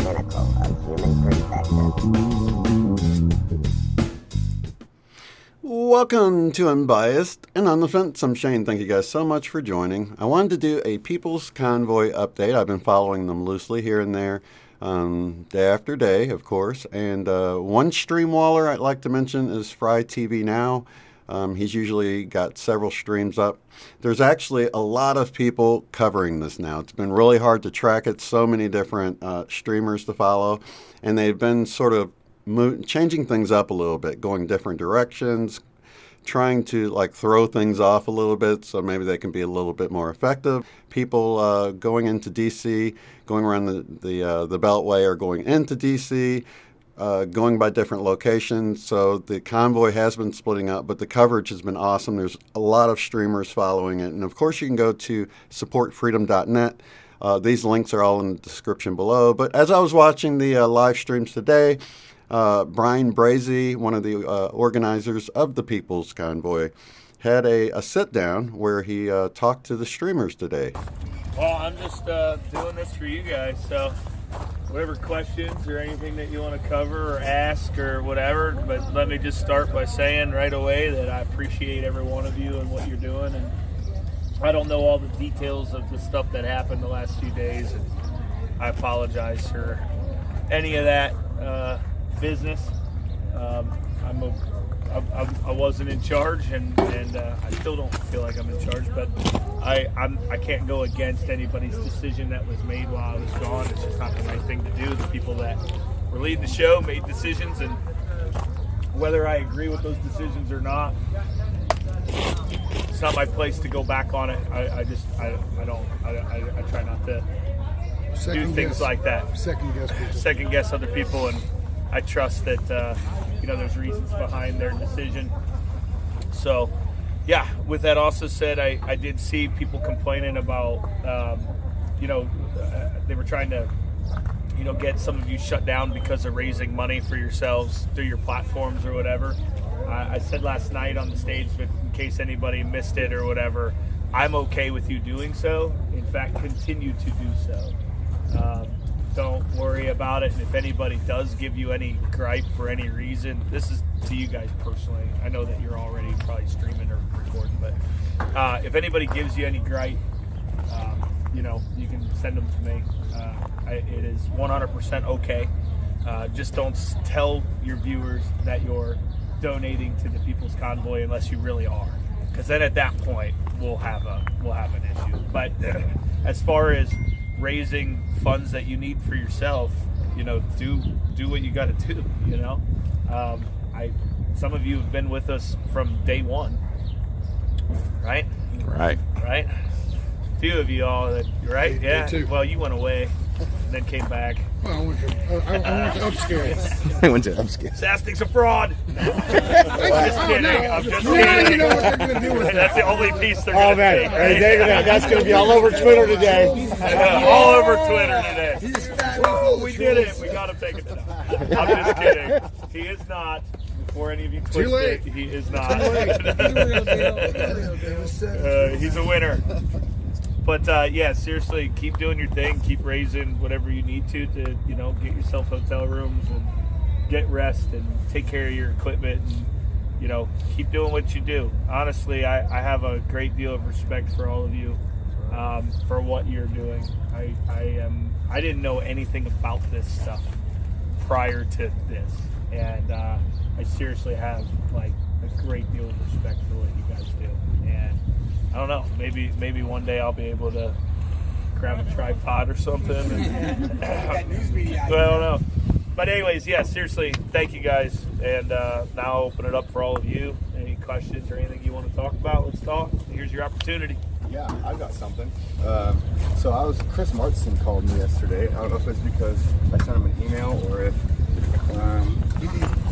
pinnacle of human perspective. Welcome to Unbiased and On the Fence. I'm Shane. Thank you guys so much for joining. I wanted to do a Peoples Convoy update. I've been following them loosely here and there, day after day, of course. And one streamwaller I'd like to mention is Fry TV Now. He's usually got several streams up. There's actually a lot of people covering this now. It's been really hard to track it. So many different streamers to follow. And they've been sort of changing things up a little bit, going different directions, trying to like throw things off a little bit so maybe they can be a little bit more effective. People going into DC, going around the Beltway, or going into DC, going by different locations. So the convoy has been splitting up, but the coverage has been awesome. There's a lot of streamers following it. And of course you can go to supportfreedom.net. These links are all in the description below. But as I was watching the live streams today, Brian Brase, one of the organizers of the Peoples Convoy, had a sit-down where he talked to the streamers today. Well, I'm just doing this for you guys, so whatever questions or anything that you want to cover or ask or whatever, but let me just start by saying right away that I appreciate every one of you and what you're doing, and I don't know all the details of the stuff that happened the last few days, and I apologize for any of that business. I wasn't in charge, and I still don't feel like I'm in charge, but I can't go against anybody's decision that was made while I was gone. It's just not the right thing to do. The people that were leading the show made decisions, and whether I agree with those decisions or not, it's not my place to go back on it. I try not to do things like that. Second guess other people, and I trust that there's reasons behind their decision. So, yeah. With that also said, I did see people complaining about, they were trying to, get some of you shut down because of raising money for yourselves through your platforms or whatever. I said last night on the stage, but in case anybody missed it or whatever, I'm okay with you doing so. In fact, continue to do so. Don't worry about it. And if anybody does give you any gripe for any reason, this is to you guys personally. I know that you're already probably streaming or recording, but if anybody gives you any gripe, you can send them to me. It is 100% okay. Just don't tell your viewers that you're donating to the People's Convoy unless you really are, because then at that point we'll have an issue. But as far as raising funds that you need for yourself, do what you got to do. Some of you have been with us from day one, right? A few of you all that, right? Yeah. Well, you went away and then came back. Well, I went to upscale. I went to upscale. Sasnak's a fraud. I'm just kidding. You know what they're going to do with that. That's the only piece they're going to take. That's going to be all over Twitter today. All over Twitter today. We did it. We got him taken down. I'm just kidding. He is not. Before any of you twist it, he is not. He's a winner. But yeah, seriously, keep doing your thing. Keep raising whatever you need to get yourself hotel rooms and get rest and take care of your equipment and keep doing what you do. Honestly, I have a great deal of respect for all of you for what you're doing. I didn't know anything about this stuff prior to this, and I seriously have like a great deal of respect for what you guys do. And I don't know, maybe one day I'll be able to grab a tripod or something. I don't know. But anyways, yeah, seriously, thank you guys. And now I'll open it up for all of you. Any questions or anything you want to talk about, let's talk. Here's your opportunity. Yeah, I've got something. Chris Martson called me yesterday. I don't know if it's because I sent him an email or if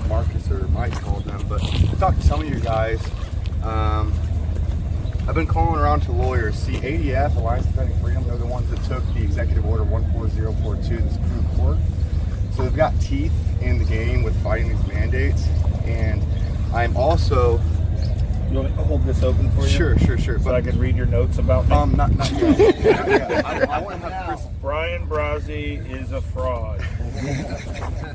Marcus or Mike called them, but I talked to some of you guys. I've been calling around to lawyers. See, ADF, Alliance Defending Freedom, they're the ones that took the Executive Order 14042 to the Supreme Court. So they've got teeth in the game with fighting these mandates. And I'm also, You want me to hold this open for you? Sure. So I can read your notes about me? Not yet. I want to have Chris. Brian Brase is a fraud.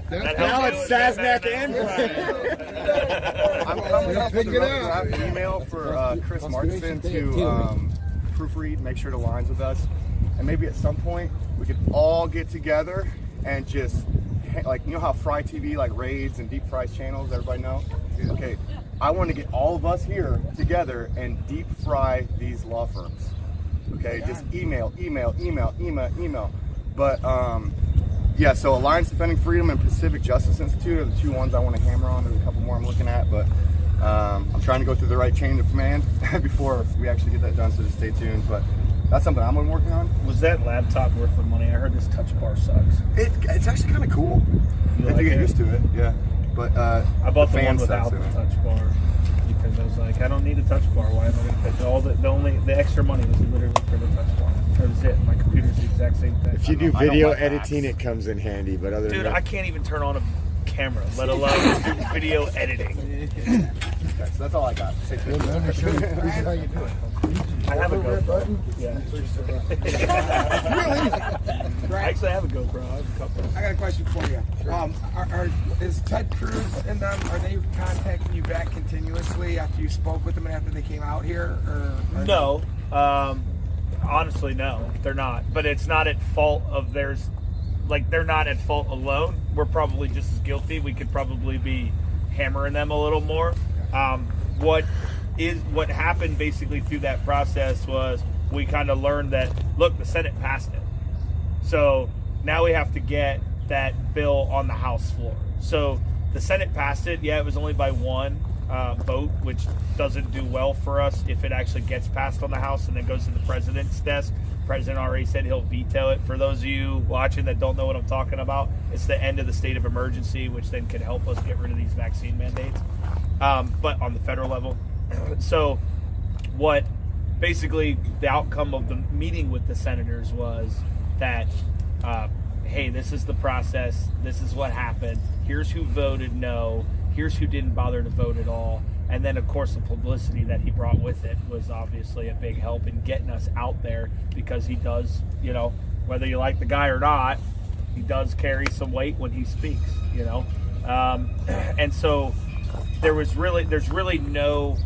Now it's Sasnak and Brian. I'm coming up with a rough draft email for Chris Martin to proofread, make sure it aligns with us, and maybe at some point we could all get together and just like, you know how Fry TV like raids and deep fries channels, everybody know? Okay, I want to get all of us here together and deep fry these law firms. Okay, just email. But yeah, so Alliance Defending Freedom and Pacific Justice Institute are the two ones I want to hammer on. There's a couple more I'm looking at, but I'm trying to go through the right chain of command before we actually get that done, so just stay tuned. But that's something I'm working on. Was that laptop worth the money? I heard this touch bar sucks. It's actually kind of cool if you get used to it. Yeah, but I bought the one fan without sucks the in it. touch bar because I was like, I don't need a touch bar. Why am I going to pay the extra money was literally for the touch bar. That was it. My computer's the exact same thing. If you do video editing, it comes in handy. But other Dude, than that, I can't even turn on a camera, let alone do video editing. Okay, so that's all I got. Stay tuned. Let me show you. This is how you do it. I have a Red GoPro. button. Yeah. Right. Actually, I have a GoPro. I have a couple. I got a question for you. Is Ted Cruz and them, are they contacting you back continuously after you spoke with them and after they came out here? Or No. Honestly, no, they're not. But it's not at fault of theirs. Like, they're not at fault alone. We're probably just as guilty. We could probably be hammering them a little more. What happened basically through that process was we kind of learned that, look, the Senate passed it. So now we have to get that bill on the House floor. So the Senate passed it. Yeah, it was only by one vote, which doesn't do well for us if it actually gets passed on the House and then goes to the president's desk. The president already said he'll veto it. For those of you watching that don't know what I'm talking about, it's the end of the state of emergency, which then could help us get rid of these vaccine mandates, but on the federal level. So what basically the outcome of the meeting with the senators was that, hey, this is the process. This is what happened. Here's who voted no. Here's who didn't bother to vote at all. And then, of course, the publicity that he brought with it was obviously a big help in getting us out there, because he does, you know, whether you like the guy or not, he does carry some weight when he speaks, you know. And so there's really no,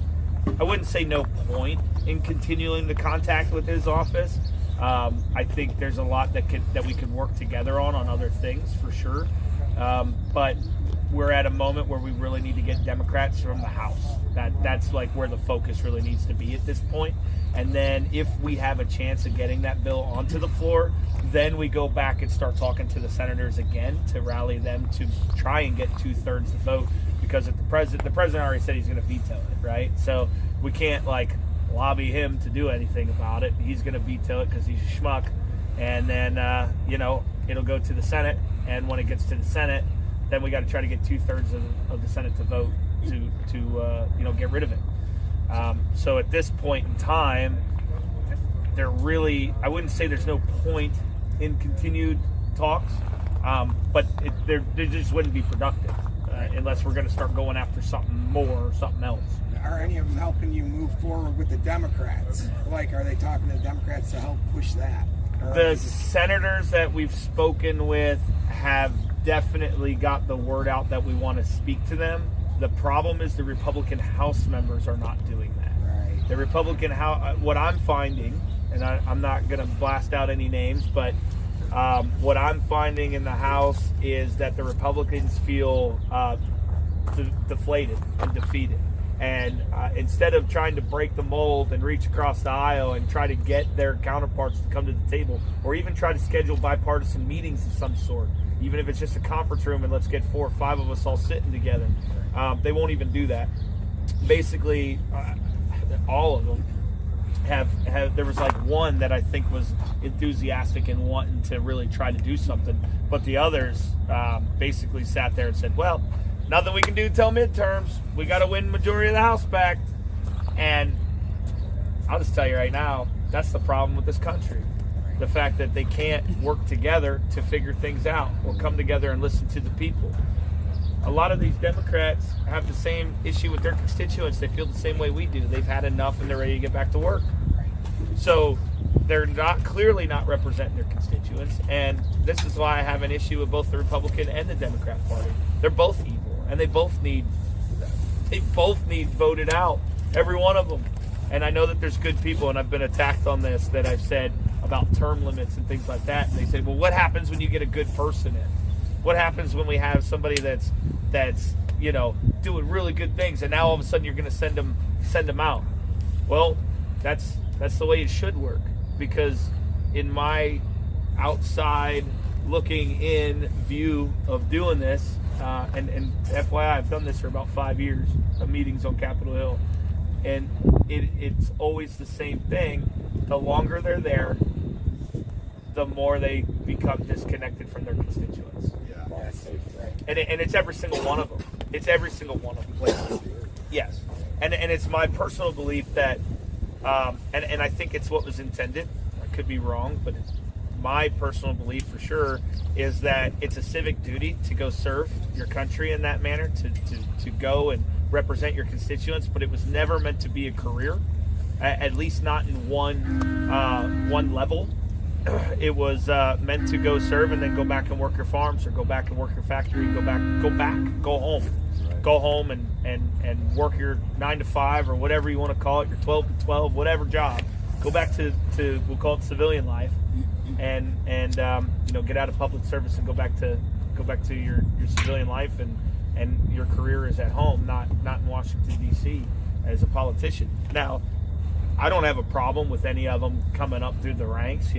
I wouldn't say no point in continuing the contact with his office. I think there's a lot that we could work together on other things for sure. But we're at a moment where we really need to get Democrats from the House. That's like where the focus really needs to be at this point. And then if we have a chance of getting that bill onto the floor, then we go back and start talking to the senators again to rally them to try and get 2/3 the vote, because if the president already said he's going to veto it, right? So we can't like lobby him to do anything about it. He's going to veto it because he's a schmuck. And then, you know, it'll go to the Senate. And when it gets to the Senate, then we got to try to get 2/3 of the Senate to vote to you know, get rid of it. So at this point in time, I wouldn't say there's no point in continued talks, but they just wouldn't be productive unless we're going to start going after something more or something else. are any of them helping you move forward with the Democrats? Like, are they talking to the Democrats to help push that? The senators that we've spoken with have definitely got the word out that we want to speak to them. The problem is the Republican House members are not doing that. Right. The Republican House, what I'm finding, and I'm not going to blast out any names, but what I'm finding in the House is that the Republicans feel deflated and defeated. And instead of trying to break the mold and reach across the aisle and try to get their counterparts to come to the table, or even try to schedule bipartisan meetings of some sort, even if it's just a conference room and let's get 4 or 5 of us all sitting together, they won't even do that. Basically, all of them have there was like one that I think was enthusiastic and wanting to really try to do something, but the others basically sat there and said, well, nothing we can do till midterms. We got to win majority of the House back. And I'll just tell you right now, that's the problem with this country. The fact that they can't work together to figure things out or come together and listen to the people. a lot of these Democrats have the same issue with their constituents. They feel the same way we do. They've had enough and they're ready to get back to work. So they're clearly not representing their constituents, and this is why I have an issue with both the Republican and the Democrat Party. They're both evil, and they both need voted out, every one of them. And I know that there's good people, and I've been attacked on this, that I've said about term limits and things like that. And they say, well, what happens when you get a good person in? What happens when we have somebody that's doing really good things, and now all of a sudden you're going to send them out? Well, that's the way it should work, because in my outside looking in view of doing this, and FYI, I've done this for about 5 years of meetings on Capitol Hill, and it's always the same thing. The longer they're there, the more they become disconnected from their constituents. And it's every single one of them. It's every single one of them. Yes. And it's my personal belief that, and I think it's what was intended. I could be wrong, but it's my personal belief for sure is that it's a civic duty to go serve your country in that manner, to go and represent your constituents, but it was never meant to be a career, at least not in one level. It was meant to go serve and then go back and work your farms, or go back and work your factory, go home and work your 9 to 5 or whatever you want to call it, your 12 to 12, whatever job. Go back to we'll call it civilian life, and get out of public service and go back to your civilian life, and your career is at home, not in Washington D.C. as a politician. Now, I don't have a problem with any of them coming up through the ranks,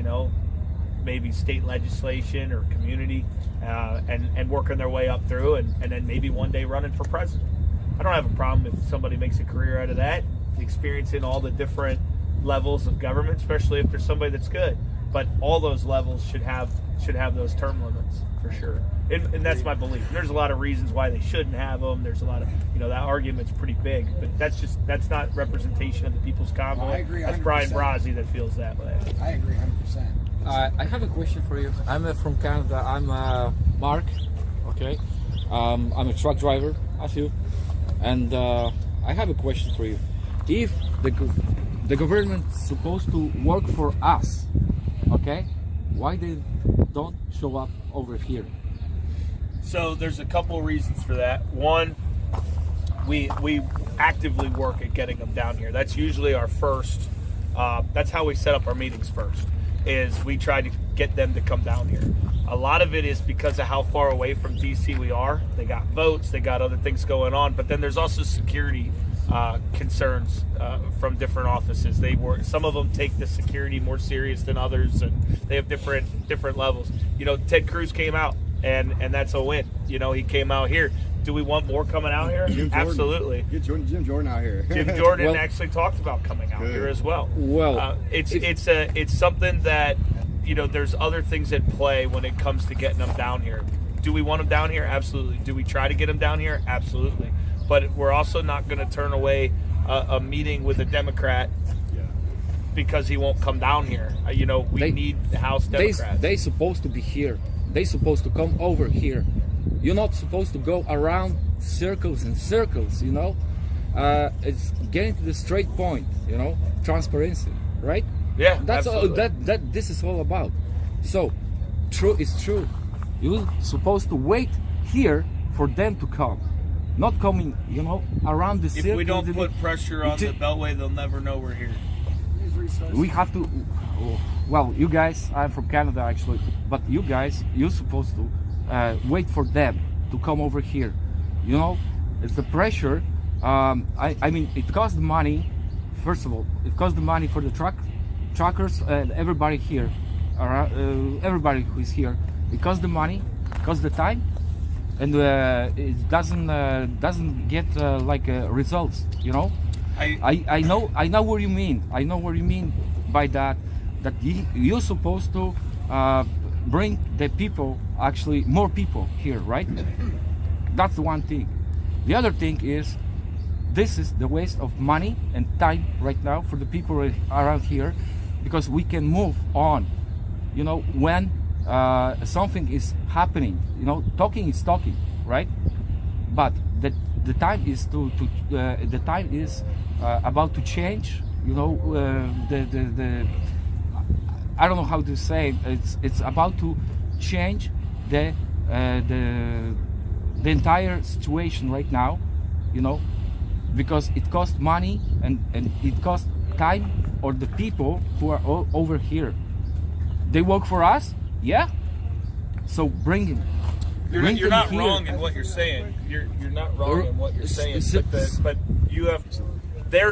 maybe state legislation or community, and working their way up through, and then maybe one day running for president. I don't have a problem if somebody makes a career out of that, experiencing all the different levels of government, especially if there's somebody that's good. But all those levels should have those term limits for sure, and that's my belief. And there's a lot of reasons why they shouldn't have them. There's a lot of that argument's pretty big, but that's not representation of the People's Convoy. I agree 100%. That's Brian Brase that feels that way. I agree 100%. I have a question for you. I'm from Canada. I'm Mark. Okay, I'm a truck driver, as you, and I have a question for you. If the government's supposed to work for us, okay, why they don't show up over here? So there's a couple of reasons for that. One, we actively work at getting them down here. That's usually our first. That's how we set up our meetings first. Is we try to get them to come down here. A lot of it is because of how far away from DC we are. They got votes, they got other things going on, but then there's also security concerns from different offices. Some of them take the security more serious than others, and they have different levels. Ted Cruz came out, and that's a win. He came out here. Do we want more coming out here? Absolutely. Get Jim Jordan out here. Jim Jordan actually talked about coming out here as well. Well, it's something that there's other things at play when it comes to getting them down here. Do we want them down here? Absolutely. Do we try to get them down here? Absolutely. But we're also not going to turn away a meeting with a Democrat because he won't come down here. We need House Democrats. They supposed to be here. They supposed to come over here. You're not supposed to go around circles and circles, It's getting to the straight point, transparency, right? Yeah, that's absolutely. all that this is all about. So, true is true. You're supposed to wait here for them to come, not coming, around the circle. If we don't put pressure on the Beltway, they'll never know we're here. We have to. Well, you guys, I'm from Canada actually, but you guys, you're supposed to wait for them to come over here. It's the pressure. I mean, it costs money. First of all, it costs the money for the truckers and everybody here, everybody who is here. It costs the money, costs the time, and it doesn't get results. I know what you mean. I know what you mean by that. That you're supposed to bring the people, actually more people here, right? That's the one thing. The other thing is, this is the waste of money and time right now for the people around here, because we can move on. When something is happening, talking is talking, right? but the time is the time is about to change. You know, the I don't know how to say. It's about to change the entire situation right now. You know, because it costs money and it costs time, or the people who are over here, they work for us. Yeah. So bring him. You're not wrong in what you're saying. You're not wrong in what you're saying. But you have to. They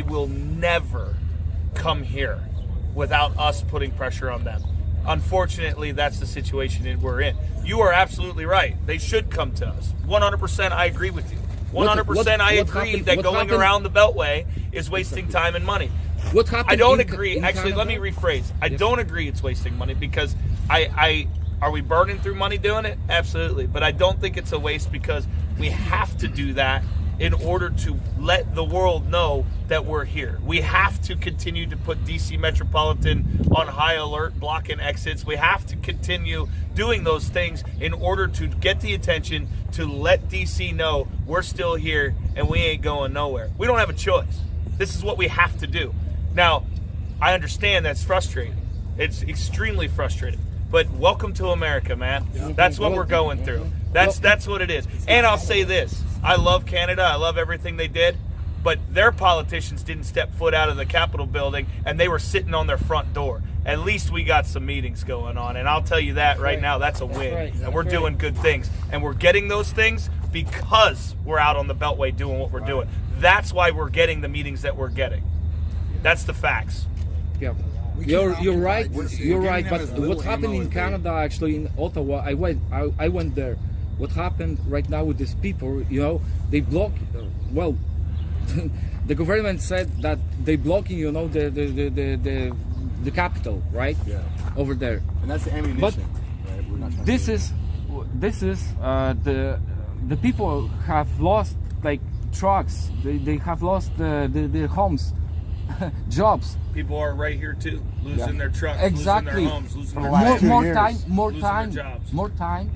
will never come here without us putting pressure on them. Unfortunately, that's the situation that we're in. You are absolutely right. They should come to us. 100%, I agree with you. 100%, I agree that going around the Beltway is wasting time and money. What happened? I don't agree. Actually, let me rephrase. I don't agree it's wasting money, because are we burning through money doing it? Absolutely. But I don't think it's a waste, because we have to do that in order to let the world know that we're here. We have to continue to put DC Metropolitan on high alert, blocking exits. We have to continue doing those things in order to get the attention, to let DC know we're still here and we ain't going nowhere. We don't have a choice. This is what we have to do. Now, I understand that's frustrating. It's extremely frustrating. But welcome to America, man. That's what we're going through. That's what it is. And I'll say this. I love Canada. I love everything they did. But their politicians didn't step foot out of the Capitol building, and they were sitting on their front door. At least we got some meetings going on. And I'll tell you that right now, that's a win. And we're doing good things. And we're getting those things because we're out on the Beltway doing what we're doing. That's why we're getting the meetings that we're getting. That's the facts. Yeah. You're right. You're right. But what happened in Canada, actually in Ottawa, I went there. What happened right now with these people? You know, they block. Well, the government said that they blocking. You know, the capital, right? Yeah. Over there. And that's the ammunition. But right? We're not this is the people have lost like trucks. They have lost their homes. Jobs. People are right here too, losing their trucks, exactly. losing their homes, losing their more time.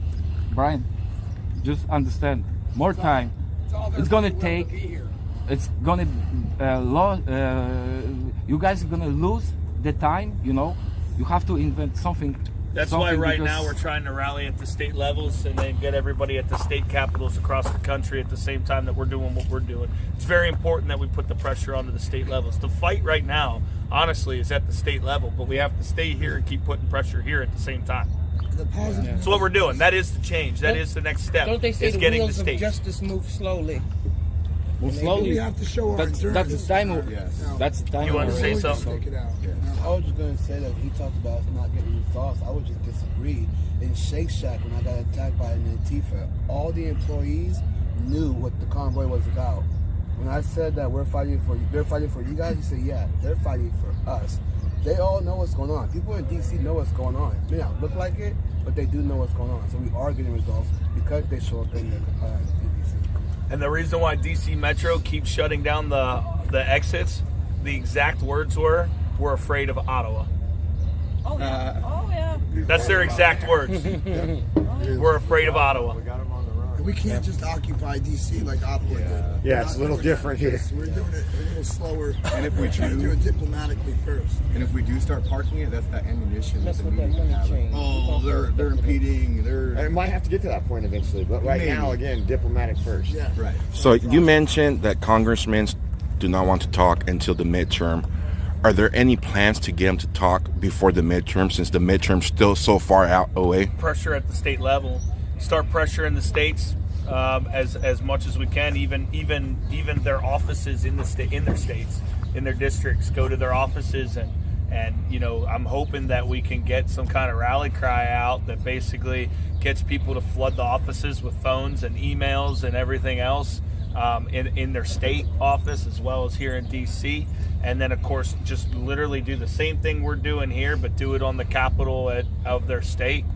Brian, just understand. More time. It's gonna take. It's gonna. You guys are gonna lose the time. You know, you have to invent something. That's why right now we're trying to rally at the state levels and then get everybody at the state capitals across the country at the same time that we're doing what we're doing. It's very important that we put the pressure onto the state levels. The fight right now, honestly, is at the state level, but we have to stay here and keep putting pressure here at the same time. So what we're doing, that is the change. That is the next step. Don't they say the wheels of justice move slowly? Slowly. We have to show our That's the time. That's the time. You want to say something? I was just going to say that he talked about us not getting results. I would just disagree. In Shake Shack, when I got attacked by an Antifa, all the employees knew what the convoy was about. When I said that they're fighting for you guys, he said, yeah, they're fighting for us. They all know what's going on. People in DC know what's going on. It may not look like it, but they do know what's going on. So we are getting results because they show up in the DC. And the reason why DC Metro keeps shutting down the exits, the exact words were, we're afraid of Ottawa. Oh yeah. That's their exact words. We're afraid of Ottawa. We can't just occupy DC like Ottawa did. Yeah, it's a little different here. We're doing it a little slower. And if we do it diplomatically first. And if we do start parking it, that's that ammunition that the media can have. Oh, they're impeding. It might have to get to that point eventually, but right now, again, diplomatic first. Yeah. Right. So you mentioned that congressmen do not want to talk until the midterm. Are there any plans to get them to talk before the midterm, since the midterm's still so far out away? Pressure at the state level. Start pressure in the states as much as we can. Even their offices in their states, in their districts, go to their offices and you know, I'm hoping that we can get some kind of rally cry out that basically gets people to flood the offices with phones and emails and everything else in their state office as well as here in DC. And then, of course, just literally do the same thing we're doing here, but do it on the capital of their state.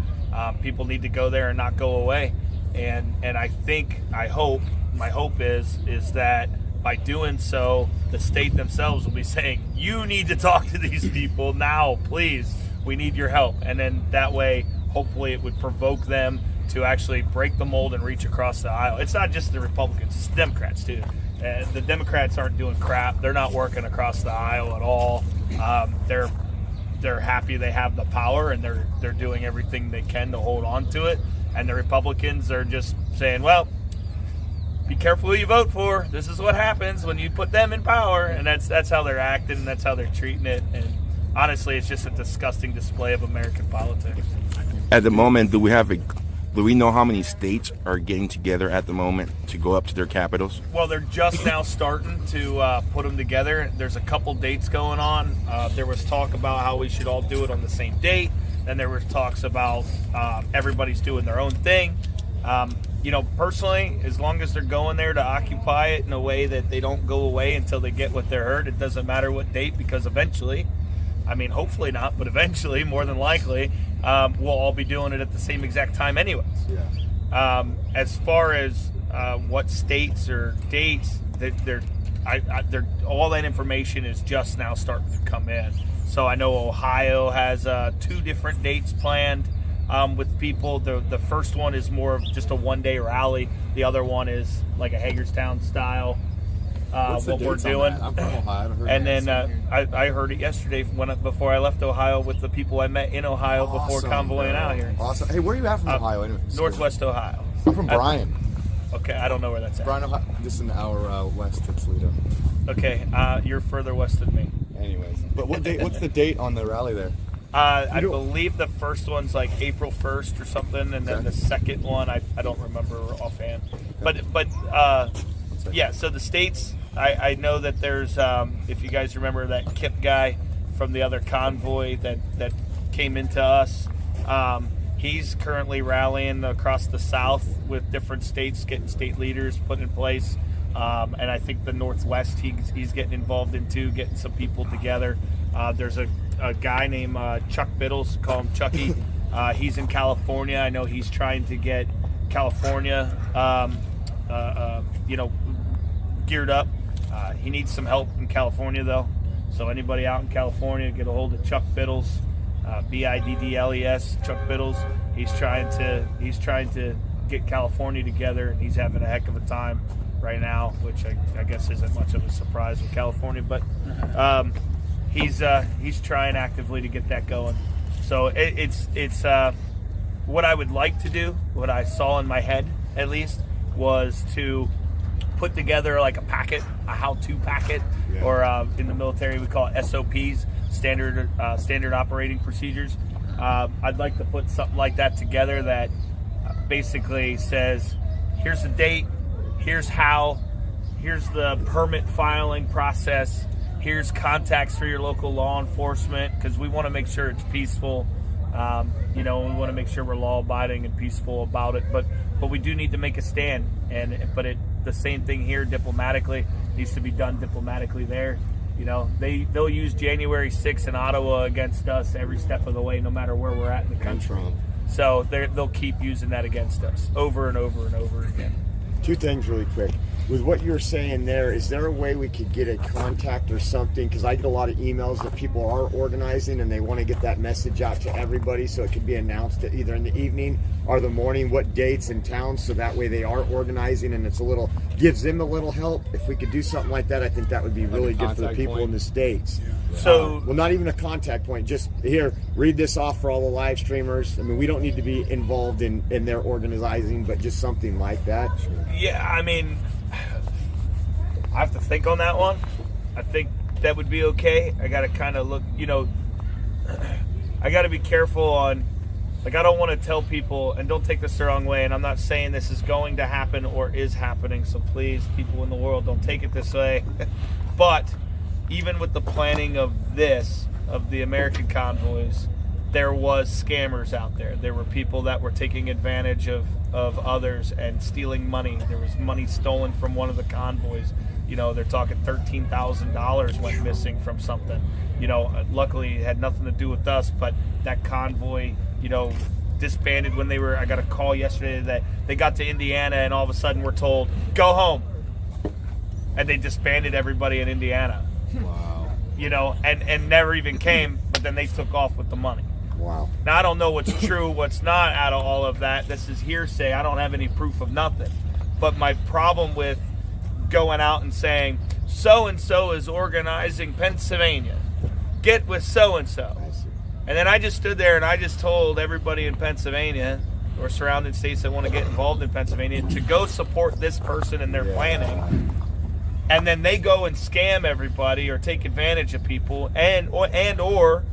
People need to go there and not go away. And I hope, my hope is that by doing so, the state themselves will be saying, you need to talk to these people now, please. We need your help. And then that way, hopefully it would provoke them to actually break the mold and reach across the aisle. It's not just the Republicans, it's the Democrats too. The Democrats aren't doing crap. They're not working across the aisle at all. They're happy they have the power, and they're doing everything they can to hold on to it. And the Republicans are just saying, well, be careful who you vote for. This is what happens when you put them in power. And that's how they're acting, and that's how they're treating it. And honestly, it's just a disgusting display of American politics. At the moment, do we know how many states are getting together at the moment to go up to their capitals? Well, they're just now starting to put them together. There's a couple dates going on. There was talk about how we should all do it on the same date. Then there was talks about everybody's doing their own thing. Personally, as long as they're going there to occupy it in a way that they don't go away until they get what they're heard, it doesn't matter what date, because eventually, hopefully not, but eventually, more than likely, we'll all be doing it at the same exact time anyways. Yeah. As far as what states or dates, they're all that information is just now starting to come in. So I know Ohio has 2 different dates planned with people. The first one is more of just a one-day rally. The other one is like a Hagerstown style. What we're doing. I'm from Ohio. And then I heard it yesterday before I left Ohio with the people I met in Ohio before convoying out here. Awesome. Hey, where are you at from Ohio? Northwest Ohio. I'm from Bryan. Okay, I don't know where that's at. Bryan, Ohio. Just an hour west of Toledo. Okay, you're further west than me. Anyways, but what's the date on the rally there? I believe the first one's like April 1st or something, and then the second one I don't remember offhand. But yeah. So the states, I know that there's if you guys remember that Kip guy from the other convoy that came into us. He's currently rallying across the South with different states, getting state leaders put in place. And I think the Northwest he's getting involved in too, getting some people together. There's a guy named Chuck Biddles, call him Chucky. He's in California. I know he's trying to get California, geared up. He needs some help in California though. So anybody out in California, get a hold of Chuck Biddles, Biddles, Chuck Biddles. He's trying to get California together, and he's having a heck of a time right now, which I guess isn't much of a surprise with California, but he's trying actively to get that going. So it's what I would like to do, what I saw in my head at least, was to put together like a packet, a how-to packet, or in the military we call it SOPs, standard operating procedures. I'd like to put something like that together that basically says, here's the date, here's how, here's the permit filing process, here's contacts for your local law enforcement, because we want to make sure it's peaceful. We want to make sure we're law-abiding and peaceful about it, but we do need to make a stand. The same thing here diplomatically needs to be done diplomatically there. They'll use January 6th in Ottawa against us every step of the way, no matter where we're at in the country. So they'll keep using that against us over and over and over again. 2 things really quick. With what you're saying there, is there a way we could get a contact or something? Because I get a lot of emails that people are organizing and they want to get that message out to everybody, so it could be announced either in the evening or the morning, what dates and towns, so that way they are organizing and gives them a little help. If we could do something like that, I think that would be really good for the people in the States. So, not even a contact point, just here, read this off for all the live streamers. We don't need to be involved in their organizing, but just something like that. Yeah, I have to think on that one. I think that would be okay. I got to kind of look, I got to be careful on, I don't want to tell people, and don't take this the wrong way, and I'm not saying this is going to happen or is happening, so please, people in the world, don't take it this way. But even with the planning of the American convoys, there was scammers out there. There were people that were taking advantage of others and stealing money. There was money stolen from one of the convoys. They're talking $13,000 went missing from something. Luckily it had nothing to do with us, but that convoy, disbanded when I got a call yesterday that they got to Indiana and all of a sudden we're told, go home. And they disbanded everybody in Indiana. Wow. And never even came, but then they took off with the money. Wow. Now, I don't know what's true, what's not out of all of that. This is hearsay. I don't have any proof of nothing. But my problem with going out and saying, so-and-so is organizing Pennsylvania, get with so-and-so. And then I just stood there and I just told everybody in Pennsylvania or surrounding states that want to get involved in Pennsylvania to go support this person in their planning. And then they go and scam everybody or take advantage of people, or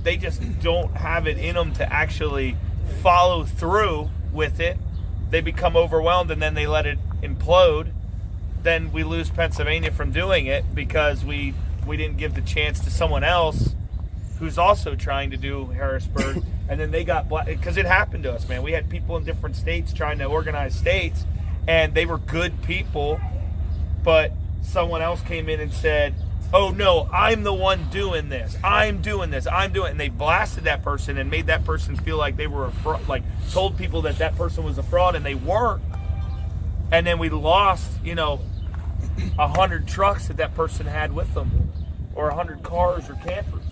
they just don't have it in them to actually follow through with it. They become overwhelmed and then they let it implode. Then we lose Pennsylvania from doing it because we didn't give the chance to someone else who's also trying to do Harrisburg. And then they got because it happened to us, man. We had people in different states trying to organize states, and they were good people, but someone else came in and said, oh no, I'm the one doing this. I'm doing this. I'm doing it. And they blasted that person and made that person feel like they were a fraud, like told people that that person was a fraud, and they weren't. And then we lost, 100 trucks that person had with them, or 100 cars or campers,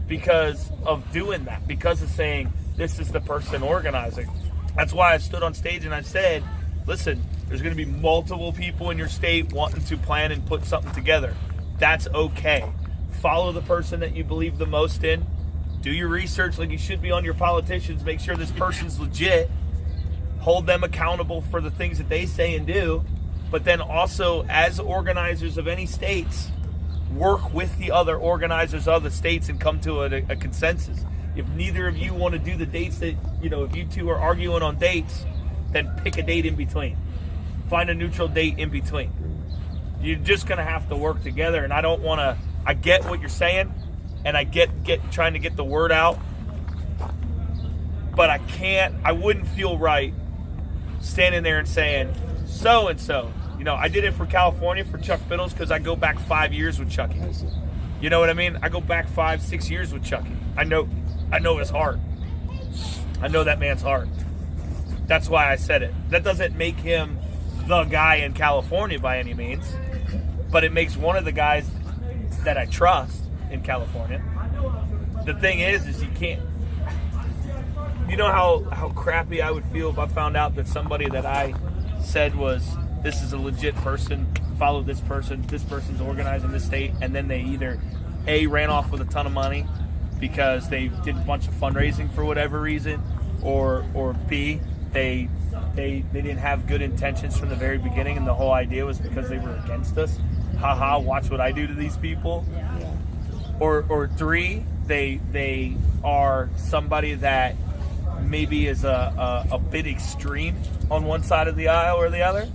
because of doing that, because of saying this is the person organizing. That's why I stood on stage and I said, listen, there's going to be multiple people in your state wanting to plan and put something together. That's okay. Follow the person that you believe the most in. Do your research like you should be on your politicians. Make sure this person's legit. Hold them accountable for the things that they say and do. But then also, as organizers of any states, work with the other organizers of the states and come to a consensus. If neither of you want to do the dates that, if you two are arguing on dates, then pick a date in between. Find a neutral date in between. You're just going to have to work together. And I don't want to, I get what you're saying, and I get trying to get the word out, but I wouldn't feel right standing there and saying, so-and-so. I did it for California for Chuck Biddles because I go back 5 years with Chucky. You know what I mean? I go back 5-6 years with Chucky. I know his heart. I know that man's heart. That's why I said it. That doesn't make him the guy in California by any means, but it makes one of the guys that I trust in California. The thing is you can't, how crappy I would feel if I found out that somebody that I said was, this is a legit person, follow this person's organizing this state, and then they either A, ran off with a ton of money because they did a bunch of fundraising for whatever reason, or B, they didn't have good intentions from the very beginning, and the whole idea was because they were against us. Haha, watch what I do to these people. Yeah. Or 3, they are somebody that maybe is a bit extreme on one side of the aisle or the other,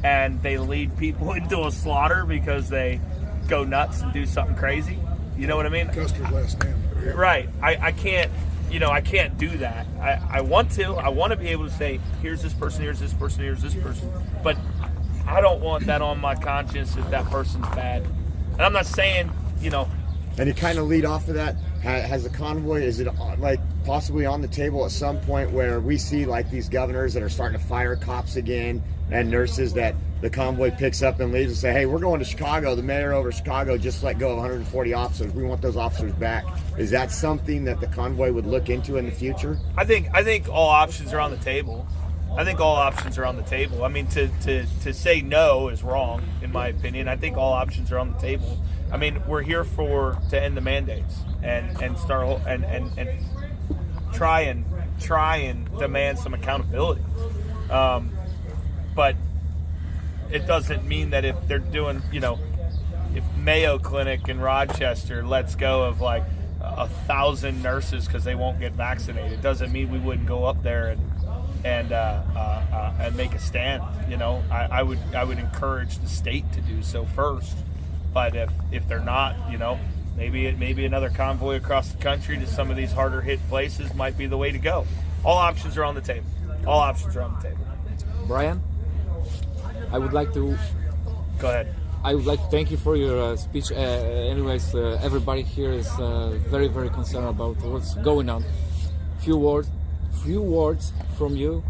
and they lead people into a slaughter because they go nuts and do something crazy. You know what I mean? Custer's last name. Right. I can't, I can't do that. I want to be able to say, here's this person, here's this person, here's this person. But I don't want that on my conscience if that person's bad. And I'm not saying, And you kind of lead off of that. Has the convoy, is it like possibly on the table at some point where we see like these governors that are starting to fire cops again and nurses, that the convoy picks up and leaves and say, hey, we're going to Chicago. The mayor over Chicago just let go of 140 officers. We want those officers back. Is that something that the convoy would look into in the future? I think all options are on the table. I mean, to say no is wrong, in my opinion. I think all options are on the table. I mean, we're here to end the mandates and start and try and demand some accountability. But it doesn't mean that if they're doing, if Mayo Clinic in Rochester lets go of like 1,000 nurses because they won't get vaccinated, it doesn't mean we wouldn't go up there and make a stand. I would encourage the state to do so first. But if they're not, maybe another convoy across the country to some of these harder hit places might be the way to go. All options are on the table. Brian, I would like to go ahead. I would like to thank you for your speech. Everybody here is very, very concerned about what's going on. Few words from you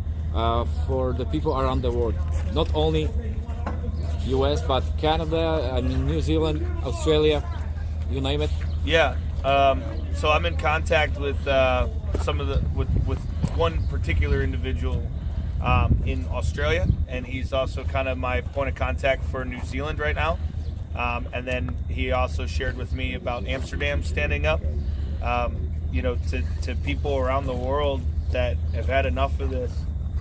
for the people around the world, not only U.S. but Canada, New Zealand, Australia, you name it. Yeah. So I'm in contact with with one particular individual in Australia, and he's also kind of my point of contact for New Zealand right now. And then he also shared with me about Amsterdam standing up. To people around the world that have had enough of this,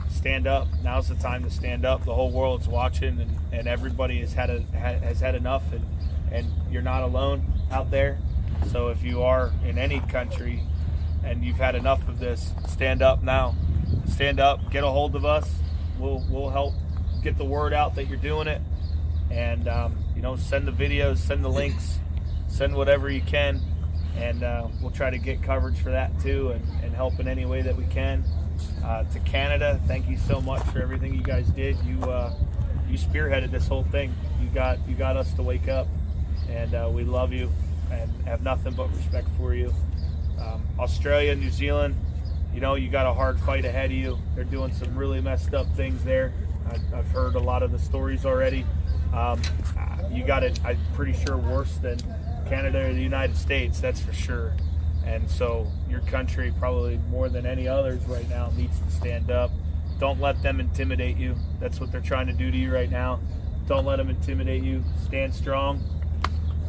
stand up. Now's the time to stand up. The whole world's watching, and everybody has had enough, and you're not alone out there. So if you are in any country and you've had enough of this, stand up now. Stand up, get a hold of us. We'll help get the word out that you're doing it, and send the videos, send the links, send whatever you can, and we'll try to get coverage for that too, and help in any way that we can. To Canada, thank you so much for everything you guys did. You spearheaded this whole thing. You got us to wake up, and we love you and have nothing but respect for you. Australia, New Zealand, you got a hard fight ahead of you. They're doing some really messed up things there. I've heard a lot of the stories already. You got it, I'm pretty sure, worse than Canada or the United States, that's for sure. And so your country, probably more than any others right now, needs to stand up. Don't let them intimidate you. That's what they're trying to do to you right now. Don't let them intimidate you. Stand strong.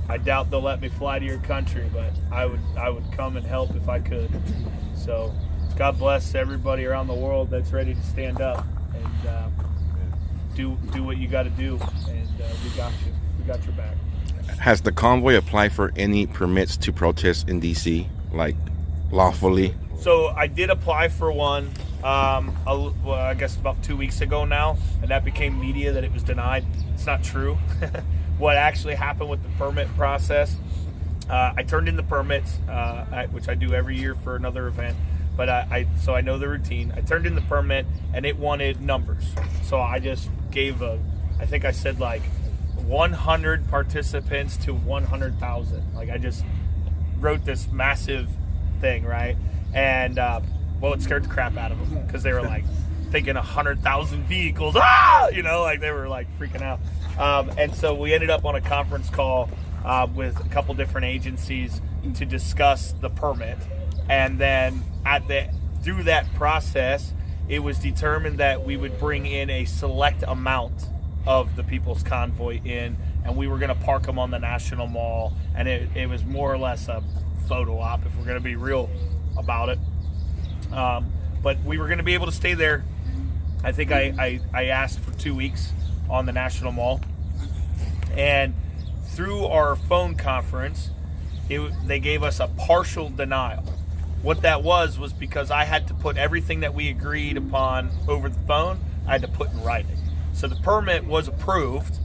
I doubt they'll let me fly to your country, but I would come and help if I could. So God bless everybody around the world that's ready to stand up and do what you got to do, and we got you. We got your back. Has the convoy applied for any permits to protest in DC, like lawfully? So I did apply for one, I guess about 2 weeks ago now, and that became media that it was denied. It's not true. What actually happened with the permit process, I turned in the permits, which I do every year for another event, but so I know the routine. I turned in the permit, and it wanted numbers. So I just gave I think I said like 100 participants to 100,000. Like I just wrote this massive thing, right? And it scared the crap out of them, because they were like thinking 100,000 vehicles, like they were like freaking out. And so we ended up on a conference call with a couple different agencies to discuss the permit, and then through that process, it was determined that we would bring in a select amount of the People's Convoy in, and we were going to park them on the National Mall, and it was more or less a photo op, if we're going to be real about it. But we were going to be able to stay there. I think I asked for 2 weeks on the National Mall, and through our phone conference, they gave us a partial denial. What that was because I had to put everything that we agreed upon over the phone, I had to put in writing. So the permit was approved.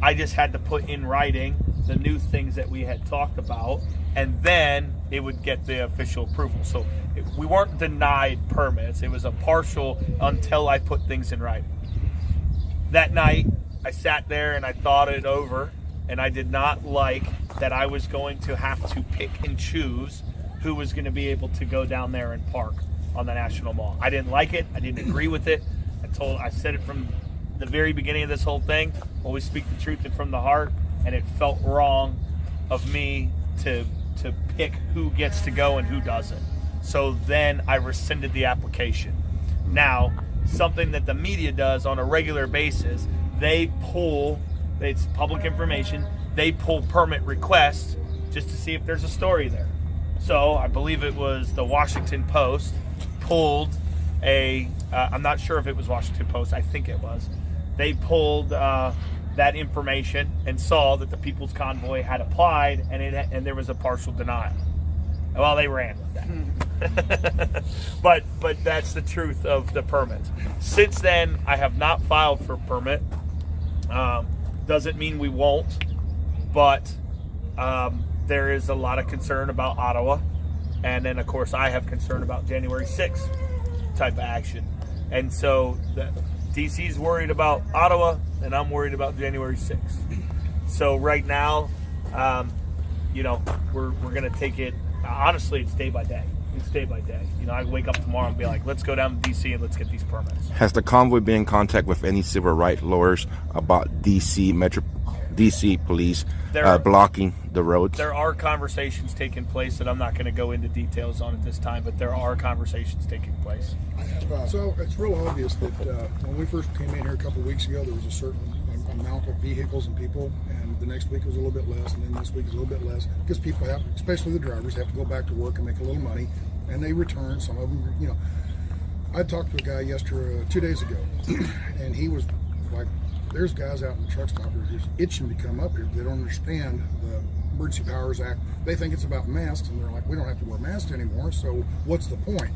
I just had to put in writing the new things that we had talked about, and then it would get the official approval. So we weren't denied permits. It was a partial until I put things in writing. That night, I sat there and I thought it over, and I did not like that I was going to have to pick and choose who was going to be able to go down there and park on the National Mall. I didn't like it. I didn't agree with it. I said it from the very beginning of this whole thing. Always speak the truth and from the heart, and it felt wrong of me to pick who gets to go and who doesn't. So then I rescinded the application. Now, something that the media does on a regular basis, it's public information, they pull permit requests just to see if there's a story there. So I believe it was the Washington Post pulled I'm not sure if it was Washington Post, I think it was. They pulled that information and saw that the People's Convoy had applied, and there was a partial denial. Well, they ran with that. but that's the truth of the permits. Since then, I have not filed for permit. Doesn't mean we won't, but there is a lot of concern about Ottawa, and then of course I have concern about January 6th type of action. And so DC's worried about Ottawa, and I'm worried about January 6th. So right now, we're going to take it, honestly, it's day by day. It's day by day. I wake up tomorrow and be like, let's go down to DC and let's get these permits. Has the convoy been in contact with any civil rights lawyers about DC DC police There- blocking the roads? There are conversations taking place that I'm not going to go into details on at this time, but there are conversations taking place. So it's real obvious that when we first came in here a couple of weeks ago, there was a certain amount of vehicles and people, and the next week was a little bit less, and then this week is a little bit less, because people have, especially the drivers, have to go back to work and make a little money, and they return. Some of them, you know. I talked to a guy 2 days ago, and he was like, there's guys out in the truck stop who are just itching to come up here. They don't understand the Emergency Powers Act. They think it's about masks, and they're like, we don't have to wear masks anymore, so what's the point?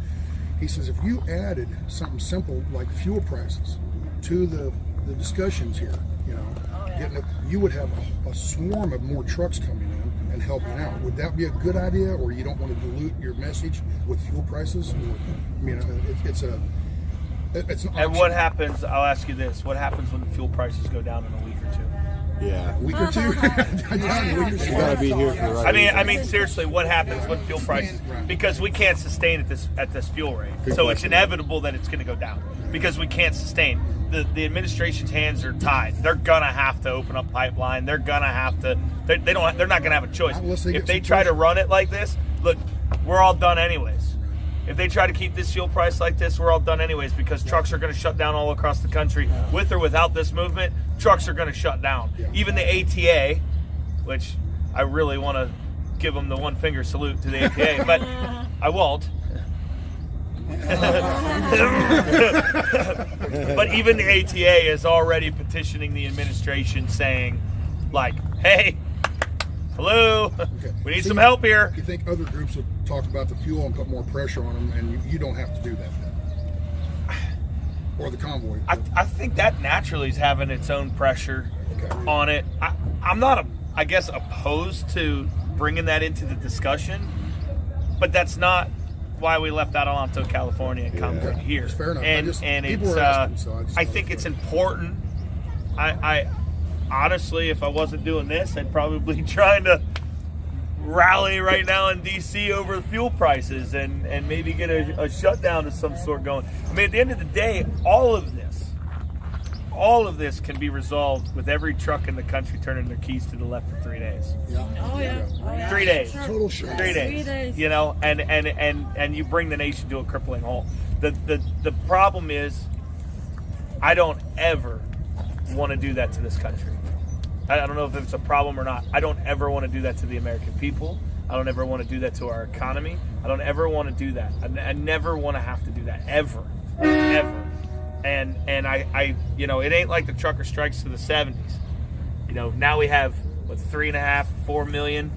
He says, if you added something simple like fuel prices to the discussions here, you know, you would have a swarm of more trucks coming in and helping out. Would that be a good idea, or you don't want to dilute your message with fuel prices? Or, I mean, it's an option. And what happens, I'll ask you this, what happens when the fuel prices go down in a week or two? Yeah, a week or two. You gotta be here for right. I mean, seriously, what happens when fuel prices? Because we can't sustain at this fuel rate, so it's inevitable that it's going to go down because we can't sustain. The administration's hands are tied. They're gonna have to open up pipeline. They're gonna have to. They're not gonna have a choice. If they try to run it like this, look, we're all done anyways. If they try to keep this fuel price like this, we're all done anyways because trucks are going to shut down all across the country. With or without this movement, trucks are going to shut down. Even the ATA, which I really want to give them the one finger salute to the ATA, but I won't. But even the ATA is already petitioning the administration saying, like, hey, hello, we need some help here. You think other groups have talked about the fuel and put more pressure on them, and you don't have to do that then? Or the convoy? I think that naturally is having its own pressure on it. I'm not, I guess, opposed to bringing that into the discussion, but that's not why we left Adelanto, California, and come here. Fair enough. And it's, I think it's important. I honestly, if I wasn't doing this, I'd probably be trying to rally right now in D.C. over the fuel prices and maybe get a shutdown of some sort going. I mean, at the end of the day, all of this can be resolved with every truck in the country turning their keys to the left for 3 days. Oh yeah. 3 days. Total shit. 3 days. 3 days. You know, and you bring the nation to a crippling halt. The problem is, I don't ever want to do that to this country. I don't know if it's a problem or not. I don't ever want to do that to the American people. I don't ever want to do that to our economy. I don't ever want to do that. I never want to have to do that, ever. And I you know, it ain't like the trucker strikes of the 70s. You know, now we have, 3.5, 4 million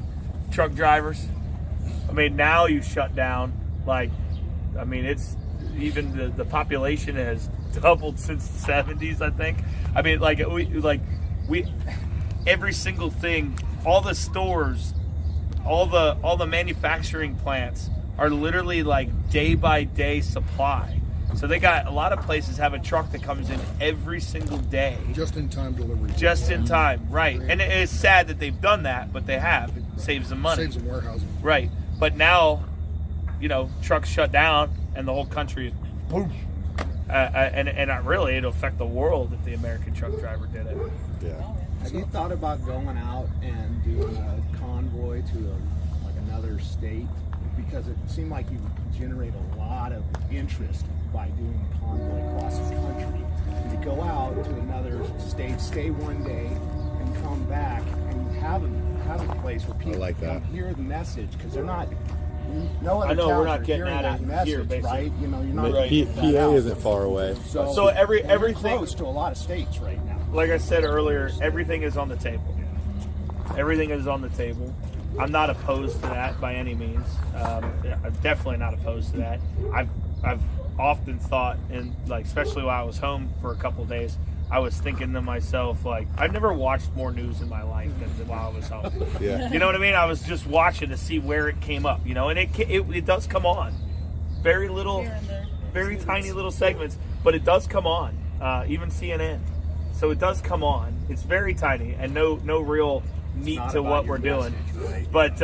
truck drivers. I mean, now you shut down, it's even the population has doubled since the 70s, I think. I mean, we every single thing, all the stores, all the manufacturing plants are literally like day by day supply. So they got, a lot of places have a truck that comes in every single day. Just in time delivery. Just in time, right. And it's sad that they've done that, but they have. It saves them money. Saves them warehousing. Right. But now, you know, trucks shut down and the whole country is boom. And really, it'll affect the world if the American truck driver did it. Yeah. Have you thought about going out and doing a convoy to another state? Because it seemed like you generate a lot of interest by doing a convoy across the country. And to go out to another state, stay one day, and come back, and have a place where people can hear the message, because they're not. No other I know we're not towns are getting hearing at that it message, here, basically. right? You know, you're not. Right. PA isn't far away. So everything close to a lot of states right now. Like I said earlier, everything is on the table. Everything is on the table. I'm not opposed to that by any means. I'm definitely not opposed to that. I've often thought, and especially while I was home for a couple of days, I was thinking to myself, I've never watched more news in my life than while I was home. Yeah. You know what I mean? I was just watching to see where it came up, you know, and it does come on. Very little, very tiny little segments, but it does come on, even CNN. So it does come on. It's very tiny and no real meat to what we're doing. Right? But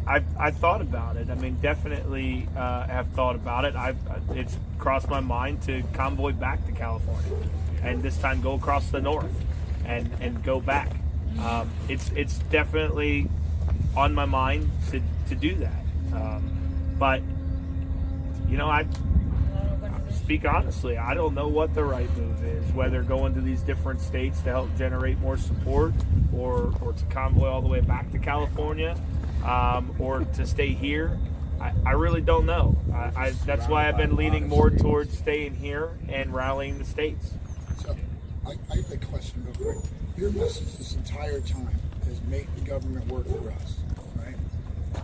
I've thought about it. I mean, definitely have thought about it. It's crossed my mind to convoy back to California, and this time go across the north. and go back. It's definitely on my mind to do that. But I speak honestly, I don't know what the right move is, whether going to these different states to help generate more support or to convoy all the way back to California, or to stay here. I really don't know. That's why I've been leaning more towards staying here and rallying the states. So, I have a question real quick. Your message this entire time is make the government work for us, right?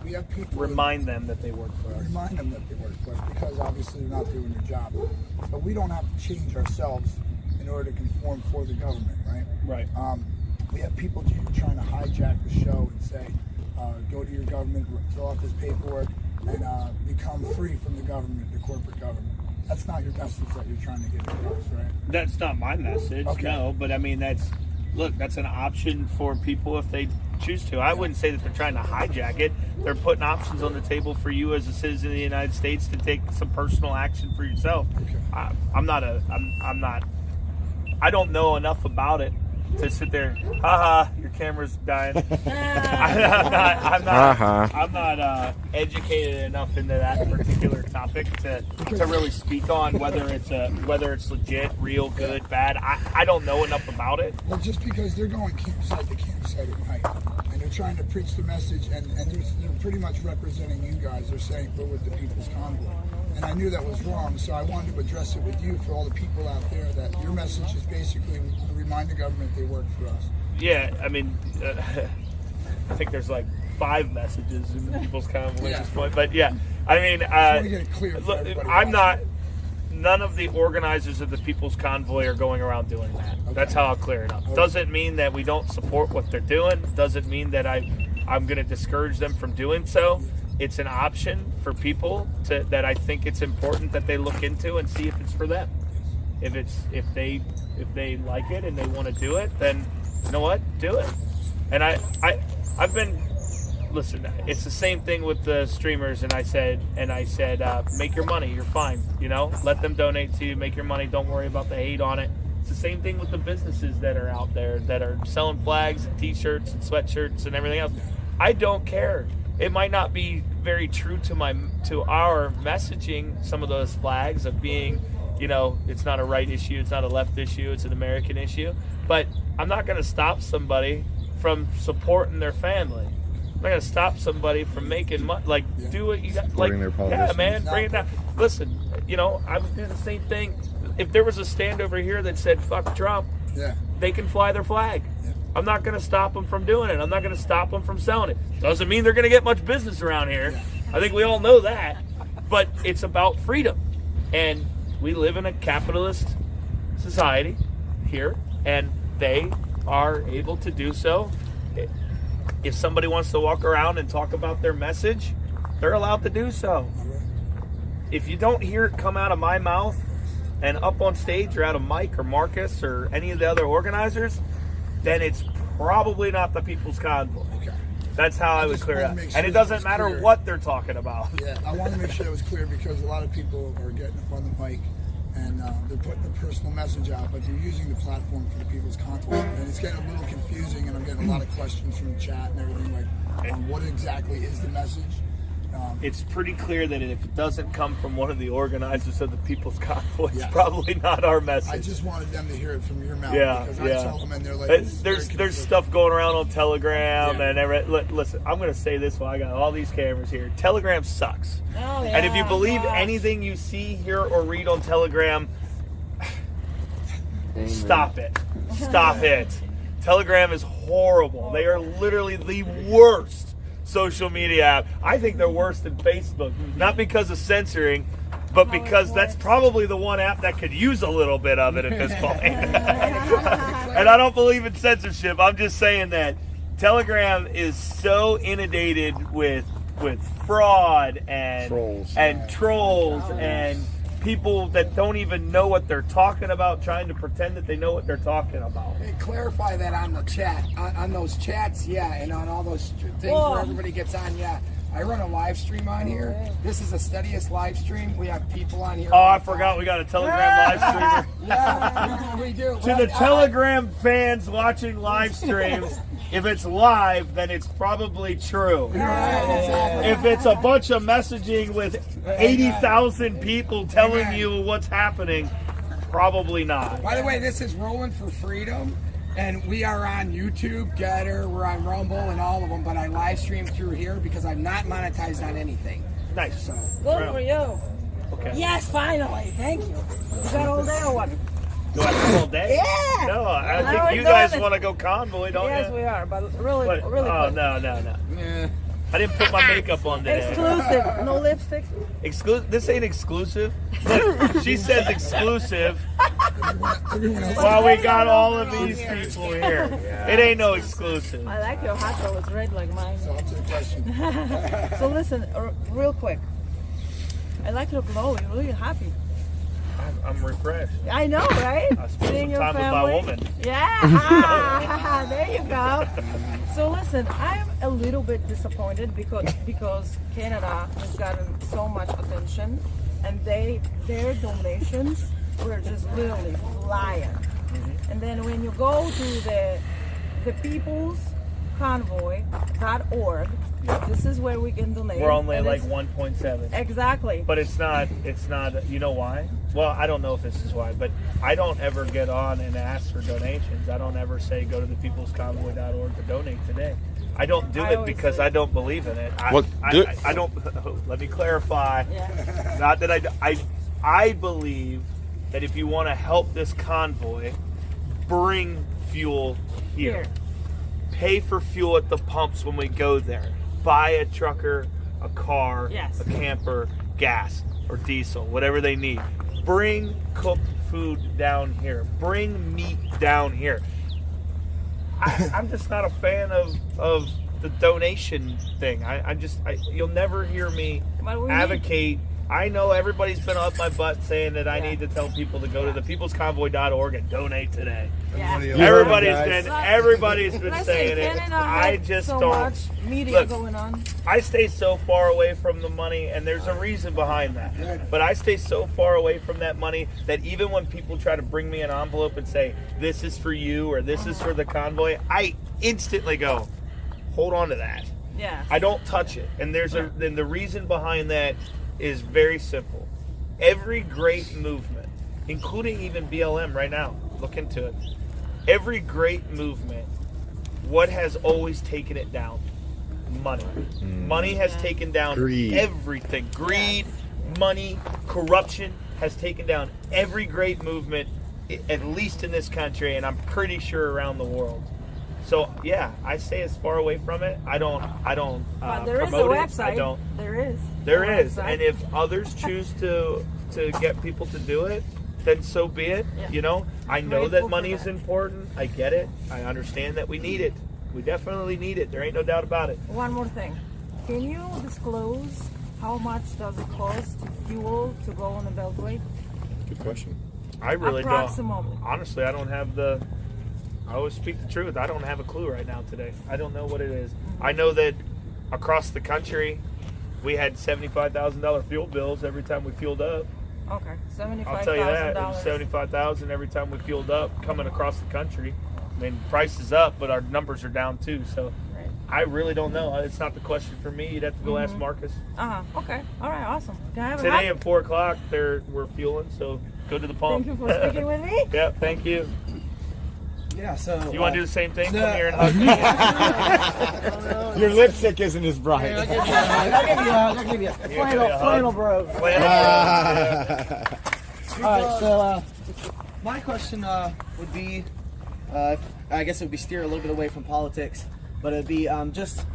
We have people... Remind them that they work for us. Remind them that they work for us, because obviously they're not doing their job. But we don't have to change ourselves in order to conform for the government, right? Right. We have people trying to hijack the show and say, go to your government, fill out this paperwork, and become free from the government, the corporate government. That's not your message that you're trying to get across, right? That's not my message, no. But I mean, that's an option for people if they choose to. I wouldn't say that they're trying to hijack it. They're putting options on the table for you as a citizen of the United States to take some personal action for yourself. Okay. I don't know enough about it to sit there. Your camera's dying. I'm not educated enough into that particular topic to really speak on whether it's legit, real, good, bad. I don't know enough about it. Well, just because they're going campsite to campsite at night, and they're trying to preach the message, and they're pretty much representing you guys. They're saying we're with the People's Convoy. And I knew that was wrong, so I wanted to address it with you for all the people out there, that your message is basically to remind the government they work for us. Yeah, I mean, I think there's like 5 messages in the People's Convoy at this point. But yeah, I mean, none of the organizers of the People's Convoy are going around doing that. Okay. That's how I'll clear it up. Okay. Doesn't mean that we don't support what they're doing. Doesn't mean that I'm going to discourage them from doing so. It's an option for people that I think it's important that they look into and see if it's for them. If they like it and they want to do it, then you know what, do it. And I've been, listen, it's the same thing with the streamers. And I said, make your money. You're fine. Let them donate to you. Make your money. Don't worry about the hate on it. It's the same thing with the businesses that are out there that are selling flags and T-shirts and sweatshirts and everything else. I don't care. It might not be very true to our messaging, some of those flags of being, it's not a right issue, it's not a left issue, it's an American issue. But I'm not going to stop somebody from supporting their family. I'm not going to stop somebody from making money. Do what you got. Yeah, man, bring it down. Listen, I would do the same thing. If there was a stand over here that said "fuck Trump," they can fly their flag. I'm not going to stop them from doing it. I'm not going to stop them from selling it. Doesn't mean they're going to get much business around here. I think we all know that. But it's about freedom. And we live in a capitalist society here, and they are able to do so. If somebody wants to walk around and talk about their message, they're allowed to do so. If you don't hear it come out of my mouth and up on stage or out of Mike or Marcus or any of the other organizers, then it's probably not the People's Convoy. Okay. That's how I would clear it up. And it doesn't matter what they're talking about. Yeah, I want to make sure it was clear, because a lot of people are getting up on the mic and they're putting a personal message out, but they're using the platform for the People's Convoy. And it's getting a little confusing, and I'm getting a lot of questions from the chat and everything, what exactly is the message? It's pretty clear that if it doesn't come from one of the organizers of the People's Convoy, it's probably not our message. I just wanted them to hear it from your mouth. Because I tell them, and they're like, there's stuff going around on Telegram, and listen, I'm going to say this while I got all these cameras here. Telegram sucks. Oh, yeah, and if you believe anything you see, hear, or read on Telegram, stop it. Stop it. Telegram is horrible. They are literally the worst social media app. I think they're worse than Facebook, not because of censoring, but because that's probably the one app that could use a little bit of it at this point. And I don't believe in censorship. I'm just saying that Telegram is so inundated with fraud and trolls and people that don't even know what they're talking about, trying to pretend that they know what they're talking about. Hey, clarify that on the chat, on those chats, and on all those things where everybody gets on, I run a live stream on here. This is the steadiest live stream. We have people on here. Oh, I forgot we got a Telegram live streamer. Yeah, we do. To the Telegram fans watching live streams, if it's live, then it's probably true. If it's a bunch of messaging with 80,000 people telling you what's happening, probably not. By the way, this is Rolling for Freedom, and we are on YouTube, Getter, we're on Rumble, and all of them, but I live stream through here because I'm not monetized on anything. Nice. So, Good for you. Okay. Yes, finally. Thank you. You got all day or what? Do I have all day? Yeah. No, I Now think we're you guys doing it. want to go convoy, don't Yes, you? we are, but really, But- really oh, quick. no. yeah. I didn't put my makeup on today. Exclusive. No lipstick. This ain't exclusive. Look, she says exclusive Everyone else. while we got all of these people here. It ain't no exclusive. I like your hat though. It's red like mine. So, to the question. So listen, real quick. I like your glow. You're really happy. I'm refreshed. I know, right? I spent Seeing some your time with my family. woman. Yeah, there you go. So listen, I'm a little bit disappointed because Canada has gotten so much attention, and their donations were just literally flying. And then when you go to the Peoples Convoy.org, this is where we can donate. We're only and like it's- 1.7. Exactly. But it's not, you know why? Well, I don't know if this is why, but I don't ever get on and ask for donations. I don't ever say go to the peoplesconvoy.org to donate today. I don't do it because I don't believe in it. I don't, let me clarify. Yeah. Not that I believe that if you want to help this convoy, bring fuel here. Pay for fuel at the pumps when we go there. Buy a trucker, a car, Yes. a camper, gas or diesel, whatever they need. Bring cooked food down here. Bring meat down here. I'm just not a fan of the donation thing. You'll never hear me advocate. I know everybody's been up my butt saying that I need to tell people to go to the peoplesconvoy.org and donate today. Yeah. Everybody's been Listen, saying it. Canada I had just so don't. much media Look, going on. I stay so far away from the money, and there's a reason behind that. But I stay so far away from that money that even when people try to bring me an envelope and say, this is for you or this is for the convoy, I instantly go, hold on to that. Yeah. I don't touch it. And then the reason behind that is very simple. Every great movement, including even BLM right now, look into it. Every great movement, what has always taken it down? Money. Money has taken down everything. Greed, money, corruption has taken down every great movement, at least in this country, and I'm pretty sure around the world. So yeah, I stay as far away from it. I don't But there is a promote it. website. I don't. There is. And if others choose to get people to do it, then so be it. Yeah. You know, I know Grateful that for money is that. important. I get it. I understand that we need it. We definitely need it. There ain't no doubt about it. One more thing. Can you disclose how much does it cost to fuel to go on the Beltway? Good question. I really Approximately. don't. Honestly, I don't have the. I always speak the truth. I don't have a clue right now today. I don't know what it is. I know that across the country, we had $75,000 fuel bills every time we fueled up. Okay, I'll tell you that. It was $75,000. $75,000 every time we fueled up coming across the country. I mean, price is up, but our numbers are down too. So Right. I really don't know. It's not the question for me. You'd have to go ask Marcus. Okay. All right. Awesome. Can I have a Today hat? at 4 o'clock, we're fueling. So go to the pump. Thank you for speaking with me. Yeah, thank you. Yeah, so. You want to do the same thing? Come here and hug me. Your lipstick isn't as bright. I'll give you a flannel bro. All right, so my question would be, I guess it would be steer a little bit away from politics, but it'd be just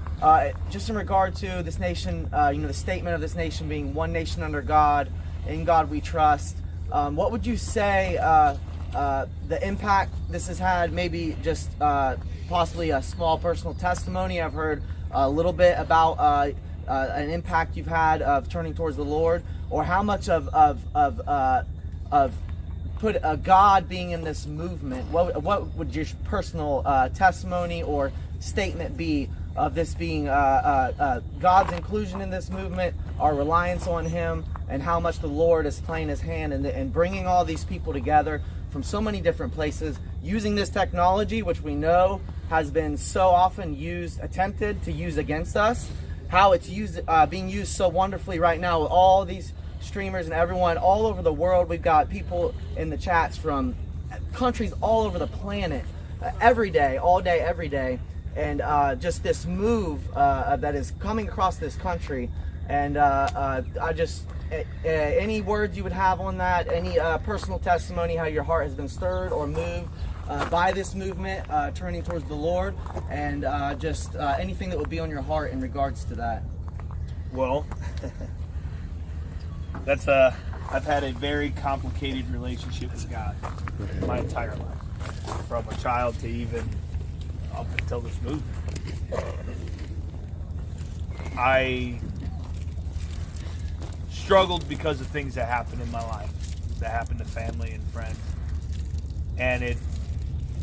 in regard to this nation, the statement of this nation being one nation under God, in God we trust. What would you say the impact this has had? Maybe just possibly a small personal testimony. I've heard a little bit about an impact you've had of turning towards the Lord, or how much of put a God being in this movement. What would your personal testimony or statement be of this being God's inclusion in this movement, our reliance on Him, and how much the Lord is playing His hand and bringing all these people together from so many different places, using this technology, which we know has been so often attempted to use against us, how it's being used so wonderfully right now with all these streamers and everyone all over the world. We've got people in the chats from countries all over the planet every day, all day, every day. And just this move that is coming across this country. And any words you would have on that, any personal testimony, how your heart has been stirred or moved by this movement, turning towards the Lord, and just anything that would be on your heart in regards to that. Well, I've had a very complicated relationship with God my entire life, from a child to even up until this movement. I struggled because of things that happened in my life, that happened to family and friends, and it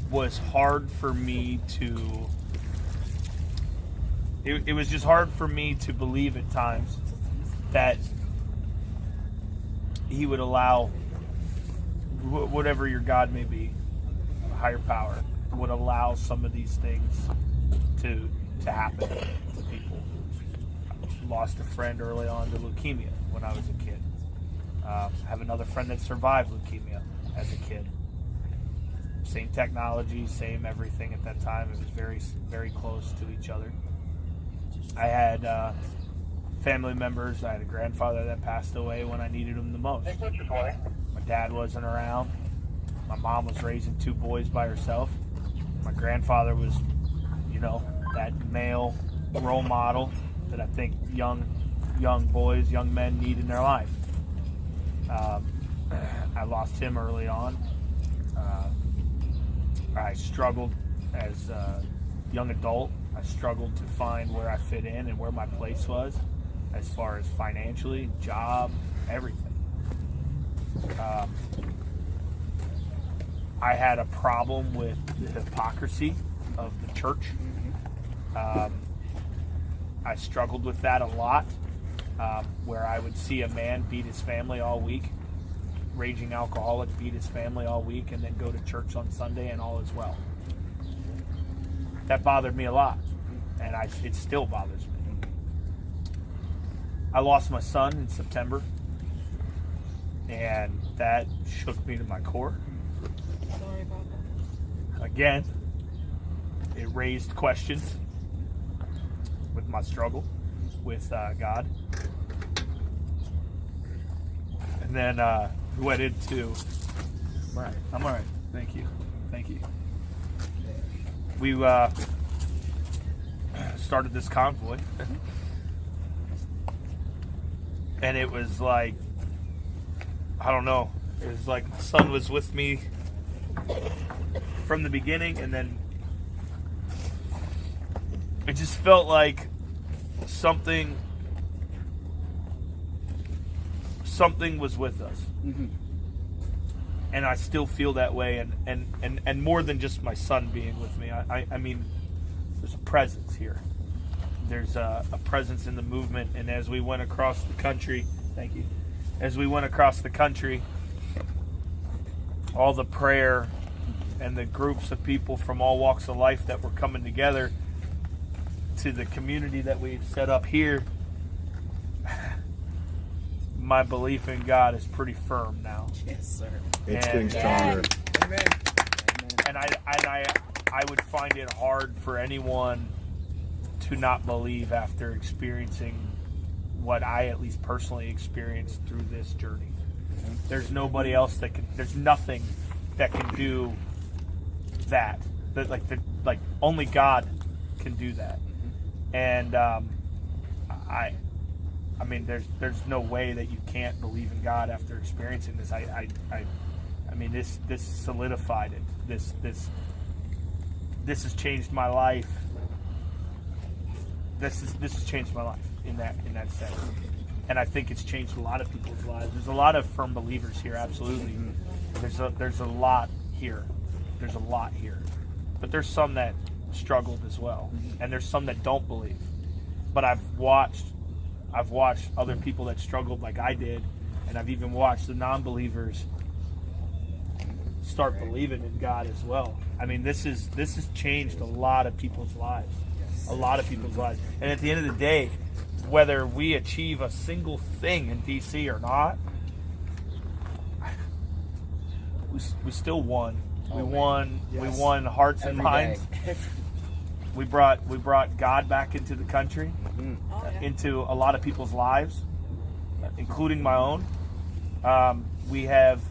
was hard for me to. It was just hard for me to believe at times that He would allow whatever your God may be, a higher power, would allow some of these things to happen to people. Lost a friend early on to leukemia when I was a kid. Have another friend that survived leukemia as a kid. Same technology, same everything at that time. It was very, very close to each other. I had family members. I had a grandfather that passed away when I needed him the most. My dad wasn't around. My mom was raising 2 boys by herself. My grandfather was, that male role model that I think young boys, young men need in their life. I lost him early on. I struggled as a young adult. I struggled to find where I fit in and where my place was, as far as financially, job, everything. I had a problem with the hypocrisy of the church. I struggled with that a lot, where I would see a man beat his family all week, raging alcoholic, beat his family all week, and then go to church on Sunday and all is well. That bothered me a lot, and it still bothers me. I lost my son in September, and that shook me to my core. Sorry about that. Again, it raised questions with my struggle with God. And then we went into... I'm all right. Thank you. We started this convoy. And it was like, I don't know. It was like my son was with me from the beginning, and then it just felt like something was with us. Mm-hmm. And I still feel that way, and more than just my son being with me. I mean, there's a presence here. There's a presence in the movement, and as we went across the country, all the prayer and the groups of people from all walks of life that were coming together to the community that we've set up here, my belief in God is pretty firm now. Yes, sir. It's getting stronger. Amen. And I would find it hard for anyone to not believe after experiencing what I at least personally experienced through this journey. There's nobody else there's nothing that can do that. Like only God can do that. And I mean, there's no way that you can't believe in God after experiencing this. I mean, this solidified it. This has changed my life. This has changed my life in that sense. And I think it's changed a lot of people's lives. There's a lot of firm believers here, absolutely. There's a lot here. But there's some that struggled as well, and there's some that don't believe. But I've watched other people that struggled like I did, and I've even watched the non-believers start believing in God as well. I mean, this has changed a lot of people's lives, a lot of people's lives. And at the end of the day, whether we achieve a single thing in DC or not, we still won. We won. Yes. We won hearts and minds. We brought God back into the country, into a lot of people's lives, including my own. We have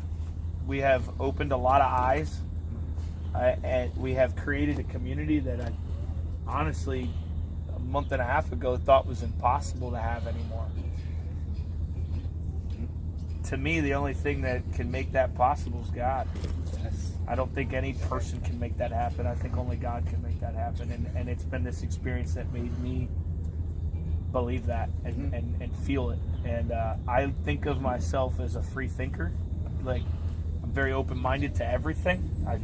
opened a lot of eyes, and we have created a community that I honestly, a month and a half ago, thought was impossible to have anymore. To me, the only thing that can make that possible is God. I don't think any person can make that happen. I think only God can make that happen. And it's been this experience that made me believe that and feel it. And I think of myself as a free thinker. Like, I'm very open-minded to everything. I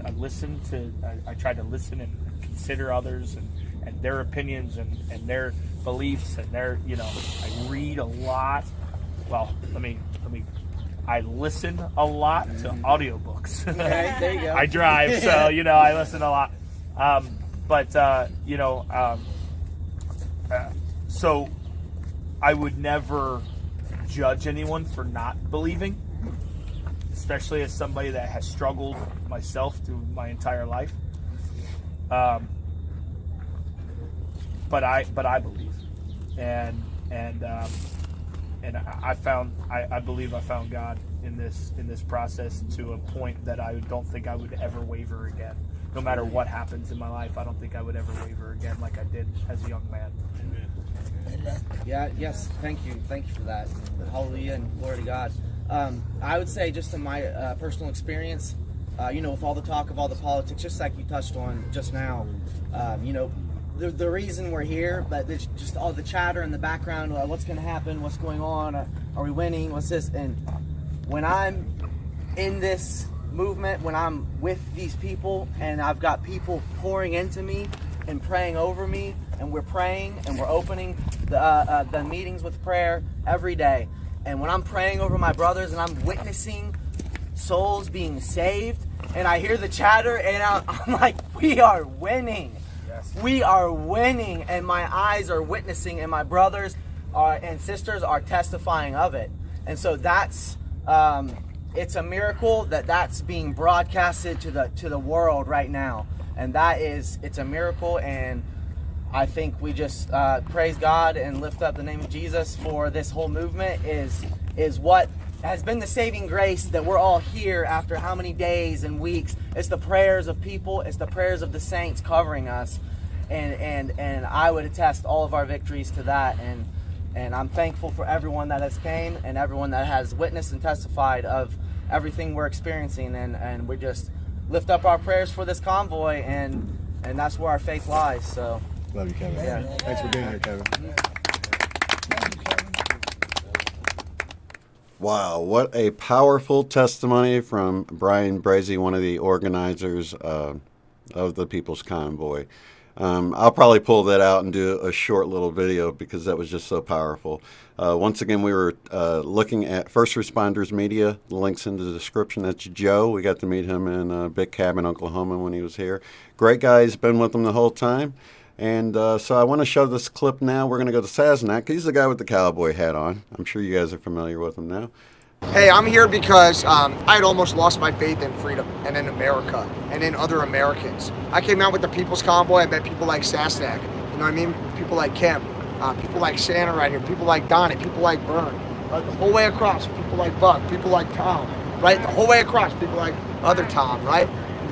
try to listen and consider others and their opinions and their beliefs and their, I read a lot. Well, I listen a lot to audiobooks. Okay, there you go. I drive, so I listen a lot. So I would never judge anyone for not believing, especially as somebody that has struggled myself through my entire life. But I believe, and I believe I found God in this process to a point that I don't think I would ever waver again. No matter what happens in my life, I don't think I would ever waver again like I did as a young man. Amen. Yeah. Yes. Thank you for that. Hallelujah and glory to God. I would say, just in my personal experience, with all the talk of all the politics, just like you touched on just now, the reason we're here, but there's just all the chatter in the background, what's going to happen, what's going on, are we winning, what's this? And when I'm in this movement, when I'm with these people and I've got people pouring into me and praying over me, and we're praying and we're opening the meetings with prayer every day, and when I'm praying over my brothers and I'm witnessing souls being saved, and I hear the chatter, and I'm like, we are winning. We are winning, and my eyes are witnessing, and my brothers and sisters are testifying of it. And so that's it's a miracle that's being broadcasted to the world right now, and it's a miracle. And I think we just praise God and lift up the name of Jesus for this whole movement. Is what has been the saving grace that we're all here after how many days and weeks. It's the prayers of people, it's the prayers of the saints covering us. And I would attest all of our victories to that, and I'm thankful for everyone that has came and everyone that has witnessed and testified of everything we're experiencing, and we just lift up our prayers for this convoy, and that's where our faith lies. So love you, Kevin. Yeah. Thanks for being here, Kevin. Wow, what a powerful testimony from Brian Brase, one of the organizers of the People's Convoy. I'll probably pull that out and do a short little video because that was just so powerful. Once again, we were looking at First Responders Media. The link's in the description. That's Joe. We got to meet him in Big Cabin, Oklahoma when he was here. Great guy. He's been with them the whole time. And so I want to show this clip now. We're going to go to Sasnak. He's the guy with the cowboy hat on. I'm sure you guys are familiar with him now. Hey, I'm here because I had almost lost my faith in freedom and in America and in other Americans. I came out with the People's Convoy. I met people like Sasnak, you know what I mean? People like Kim, people like Santa right here, people like Donnie, people like Vern. The whole way across, people like Buck, people like Tom, right? The whole way across, people like other Tom, right?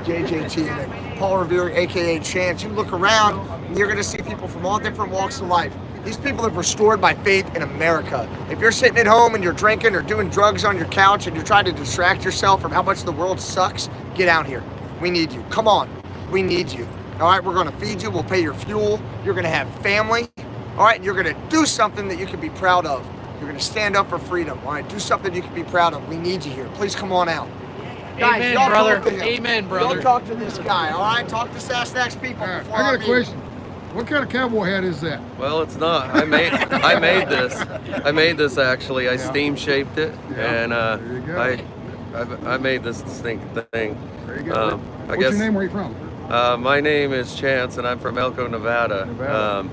JJT, and then Paul Revere, a.k.a. Chance. You look around, and you're going to see people from all different walks of life. These people have restored my faith in America. If you're sitting at home and you're drinking or doing drugs on your couch and you're trying to distract yourself from how much the world sucks, get out here. We need you. Come on. We need you. All right, we're going to feed you. We'll pay your fuel. You're going to have family. All right, and you're going to do something that you can be proud of. You're going to stand up for freedom. All right, do something you can be proud of. We need you here. Please come on out. Guys, Amen, y'all brother. talk to him. Amen, brother. Y'all talk to this guy, all right? Talk to Sasnak's people All right, before I got a meet. question. What kind of cowboy hat is that? Well, it's not. I made this. I made this actually. I steam shaped it, and There you go. I made this stinking thing. Very good. I What's guess your name? Where are you from? my name is Chance, and I'm from Elko, Nevada.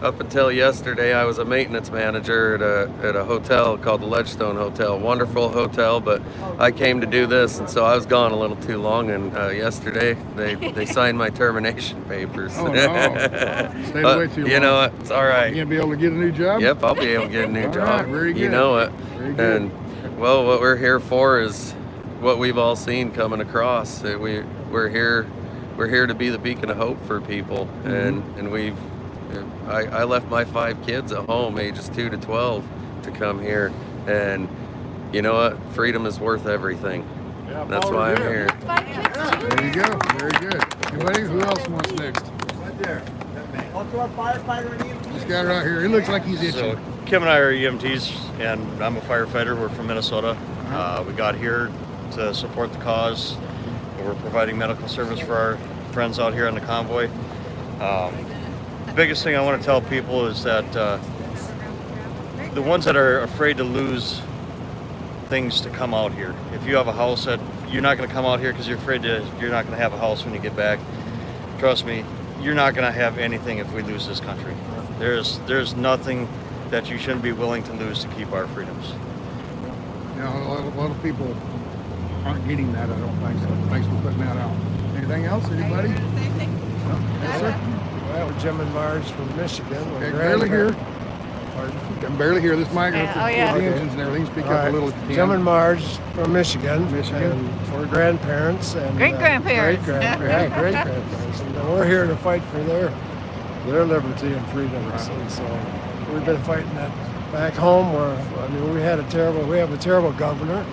Up until yesterday, I was a maintenance manager at a hotel called the Ledgestone Hotel. Wonderful hotel, but I came to do this, and so I was gone a little too long. And yesterday, they signed my termination papers. Oh, no. Stayed away too long. You know what? It's all right. You gonna be able to get a new job? Yep, I'll be able to get a new All job. right, very You good. know it. Very good. And well, what we're here for is what we've all seen coming across. That we're here to be the beacon of hope for people, and I left my 5 kids at home, ages 2 to 12, to come here, and you know what? Freedom is worth everything. Yeah, That's why I'm here. There you go. Very good. Anybody? Who else wants next? Right there. Also our firefighter and EMT. This guy right here. He looks like he's itching. So Kim and I are EMTs, and I'm a firefighter. We're from Minnesota. We got here to support the cause. We're providing medical service for our friends out here on the convoy. The biggest thing I want to tell people is that the ones that are afraid to lose things to come out here. If you have a house that you're not going to come out here because you're afraid you're not going to have a house when you get back. Trust me, you're not going to have anything if we lose this country. There's nothing that you shouldn't be willing to lose to keep our freedoms. You know, a lot of people aren't getting that, I don't think so. Thanks for putting that out. Anything else? Anybody? No? Yes, sir? Well, Jim and Marge from Michigan. Okay, barely hear. I'm barely hear this mic. Oh, yeah. The engines and everything. Speak All up right. a little if you can. Jim and Marge from Michigan. Michigan. And we're grandparents. And, Great-grandparents. Great-grandparents. Great-grandparents. And we're here to fight for their liberty and freedoms. And so we've been fighting that back home where, I mean, we have a terrible governor.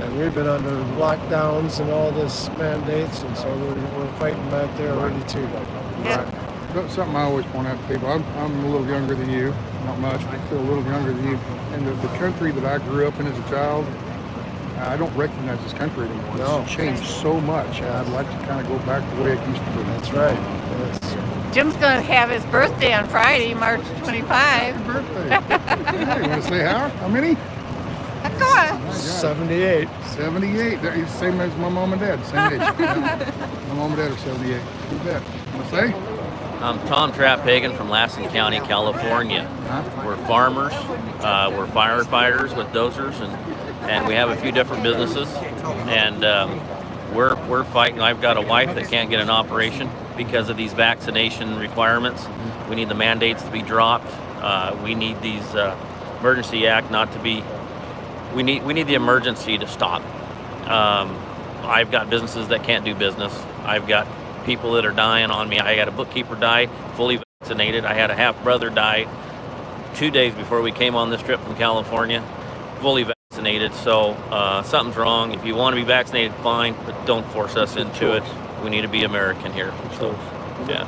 And we've been under lockdowns and all this mandates. And so we're fighting back there already too. Right. That's something I always point out to people. I'm a little younger than you, not much, but still a little younger than you. And the country that I grew up in as a child, I don't recognize this country anymore. No. It's changed so much. I'd like to kind of go back to the way it used to be. That's right. Yes. Jim's going to have his birthday on Friday, March 25. Happy birthday. Hey, you want to say how many? Come on. 78. 78. They're the same as my mom and dad, same age. Yeah. My mom and dad are 78. You bet. Want to say? I'm Tom Trapp-Hagan from Lassen County, California. We're farmers, we're firefighters with dozers, and we have a few different businesses. And we're fighting. I've got a wife that can't get an operation because of these vaccination requirements. We need the mandates to be dropped. We need these emergency act not to be. We need the emergency to stop. I've got businesses that can't do business. I've got people that are dying on me. I had a bookkeeper die, fully vaccinated. I had a half brother die 2 days before we came on this trip from California, fully vaccinated. So something's wrong. If you want to be vaccinated, fine, but don't force us into it. We need to be American here. So, yeah.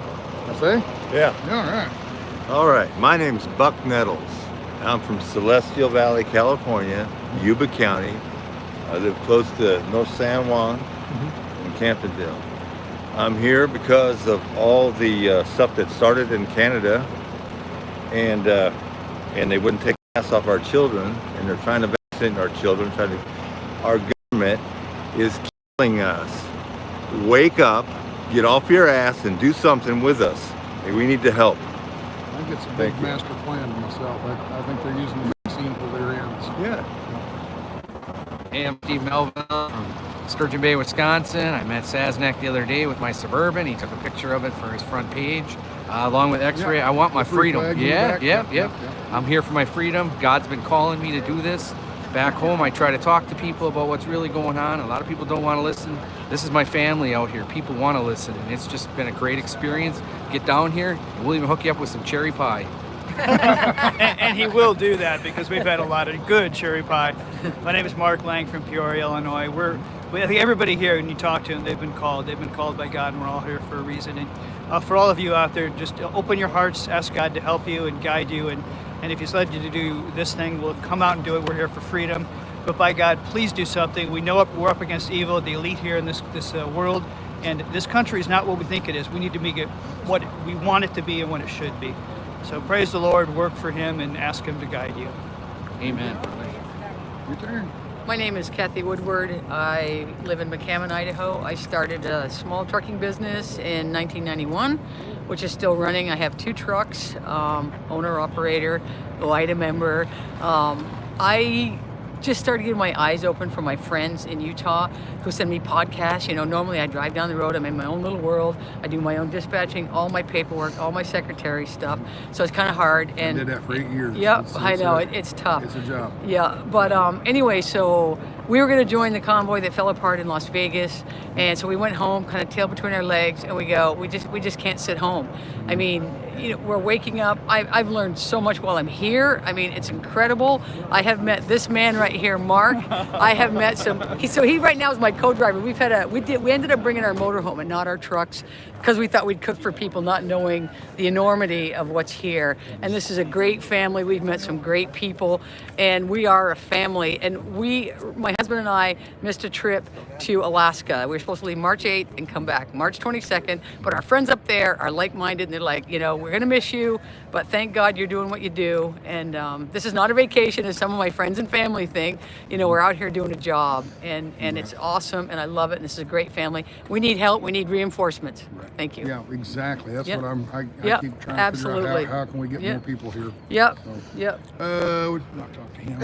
Say? Yeah. All right. All right. My name's Buck Nettles. I'm from Celestial Valley, California, Yuba County. I live close to North San Juan and Campbellsville. I'm here because of all the stuff that started in Canada, and they wouldn't take the mask off our children, and they're trying to vaccinate our children. Our government is killing us. Wake up, get off your ass, and do something with us. We need to help. I think it's a big master plan myself. I think they're using the vaccine for their ends. Yeah. Hey, I'm Steve Melville from Sturgeon Bay, Wisconsin. I met Sasnak the other day with my Suburban. He took a picture of it for his front page, along with X-ray. Yeah, I want my the free freedom. flag in the Yeah, back. yep. Yep. I'm here for my freedom. God's been calling me to do this. Back home, I try to talk to people about what's really going on. A lot of people don't want to listen. This is my family out here. People want to listen, and it's just been a great experience. Get down here, and we'll even hook you up with some cherry pie. and he will do that because we've had a lot of good cherry pie. My name is Mark Lang from Peoria, Illinois. I think everybody here, when you talk to them, they've been called by God, and we're all here for a reason. And for all of you out there, just open your hearts, ask God to help you and guide you. And if He's led you to do this thing, we'll come out and do it. We're here for freedom. But by God, please do something. We know we're up against evil, the elite here in this world, and this country is not what we think it is. We need to make it what we want it to be and what it should be. So praise the Lord, work for Him, and ask Him to guide you. Amen. Your turn. My name is Kathy Woodward. I live in McCammon, Idaho. I started a small trucking business in 1991, which is still running. I have 2 trucks, owner-operator, OIDA member. I just started getting my eyes open for my friends in Utah who send me podcasts. You know, normally I drive down the road, I'm in my own little world. I do my own dispatching, all my paperwork, all my secretary stuff. So it's kind of hard. And I did that for 8 years. Yep, I know, it's tough. It's a job. Yeah, but anyway, so we were going to join the convoy that fell apart in Las Vegas, and so we went home, kind of tail between our legs, and we just can't sit home. I mean, you know, we're waking up. I've learned so much while I'm here. I mean, it's incredible. I have met this man right here, Mark. I have met he right now is my co-driver. We ended up bringing our motorhome and not our trucks because we thought we'd cook for people, not knowing the enormity of what's here. And this is a great family. We've met some great people, and we are a family. And my husband and I missed a trip to Alaska. We were supposed to leave March 8th and come back March 22nd, but our friends up there are like-minded, and they're like, you know, we're gonna miss you, but thank God you're doing what you do. And this is not a vacation, as some of my friends and family think. You know, we're out here doing a job, and it's awesome, and I love it, and this is a great family. We need help, we need reinforcements. Thank you. Yeah, exactly. That's Yep. what I Yep, keep trying absolutely. to figure out how can we get Yep. more people here. Yep, So, yep. We'll not talk to him.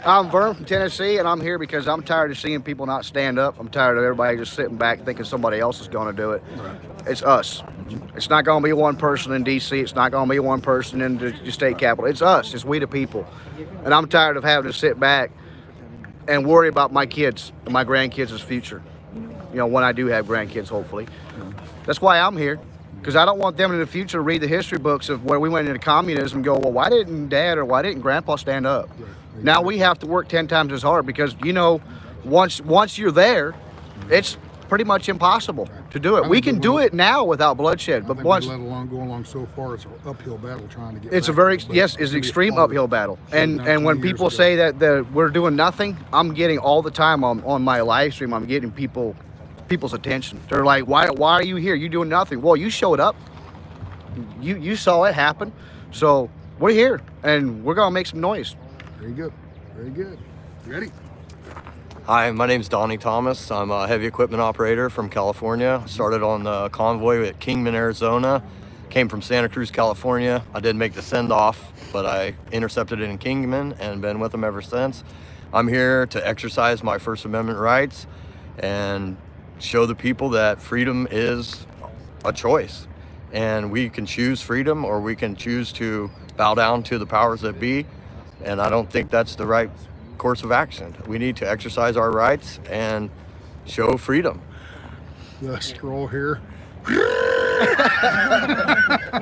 I'm Vern from Tennessee, and I'm here because I'm tired of seeing people not stand up. I'm tired of everybody just sitting back thinking somebody else is going to do it. It's us. It's not going to be one person in D.C. It's not going to be one person in the state capitol. It's us. It's we the people. And I'm tired of having to sit back and worry about my kids and my grandkids' future. You know, when I do have grandkids, hopefully. That's why I'm here. Because I don't want them in the future to read the history books of where we went into communism and go, well, why didn't Dad or why didn't Grandpa stand up? Now we have to work 10 times as hard because, you know, once you're there, it's pretty much impossible to do it. We can do it now without bloodshed, but once let alone go along so far, it's an uphill battle trying to get. it's a back. very But yes, it's an extreme uphill battle. And when 20 years people ago. say that we're doing nothing, I'm getting all the time on my live stream. I'm getting people's attention. They're like, why are you here? You doing nothing? Well, you showed up. You saw it happen. So we're here and we're gonna make some noise. Very good. Very good. Ready? Hi, my name's Donnie Thomas. I'm a heavy equipment operator from California. Started on the convoy at Kingman, Arizona. Came from Santa Cruz, California. I didn't make the send-off, but I intercepted it in Kingman and been with them ever since. I'm here to exercise my First Amendment rights and show the people that freedom is a choice. And we can choose freedom or we can choose to bow down to the powers that be. And I don't think that's the right course of action. We need to exercise our rights and show freedom. The scroll here.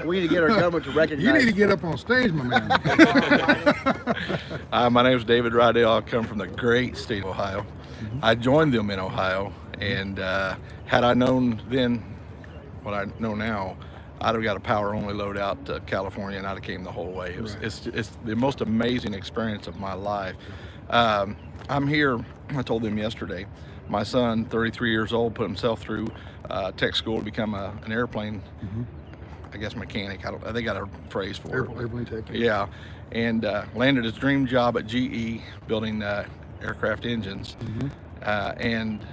We need to get our government to recognize. You need to get up on stage, my man. My name is David Rydell. I come from the great state of Ohio. I joined them in Ohio, and had I known then what I know now, I'd have got a power-only load out to California, and I'd have came the whole way. It's the most amazing experience of my life. I'm here, I told them yesterday, my son, 33 years old, put himself through tech school to become an airplane, I guess mechanic. They got a phrase for it. Airplane tech. Yeah, and landed his dream job at GE building aircraft engines. And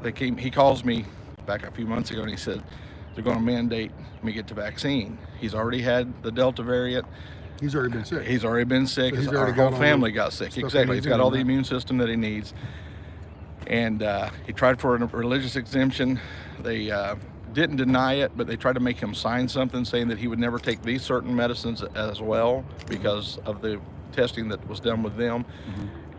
he calls me back a few months ago and he said, they're going to mandate me get the vaccine. He's already had the Delta variant. He's already been sick. He's already been sick. So he's Our already whole got all family the got sick. stuff Exactly. he He's needs got all the anyway. immune system that he needs. And he tried for a religious exemption. They didn't deny it, but they tried to make him sign something saying that he would never take these certain medicines as well because of the testing that was done with them.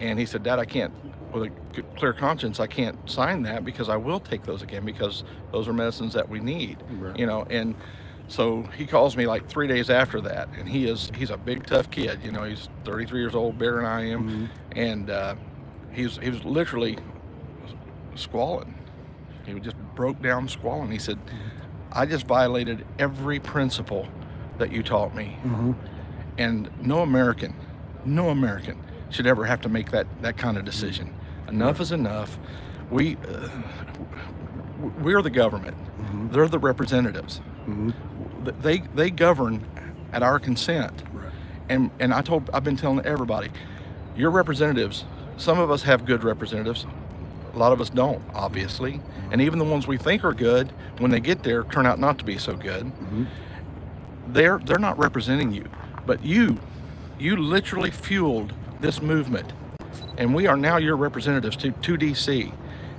And he said, Dad, I can't, with a clear conscience, I can't sign that because I will take those again because those are medicines that we need, you know. And so he calls me like 3 days after that, and he's a big tough kid, you know. He's 33 years old, bigger than I am, and he was literally squalling. He just broke down squalling. He said, I just violated every principle that you taught me, and no American should ever have to make that kind of decision. Enough is enough. We're the government. They're the representatives. They govern at our consent. And I've been telling everybody, your representatives, some of us have good representatives, a lot of us don't, obviously. And even the ones we think are good, when they get there, turn out not to be so good. They're not representing you. But you literally fueled this movement. And we are now your representatives to DC.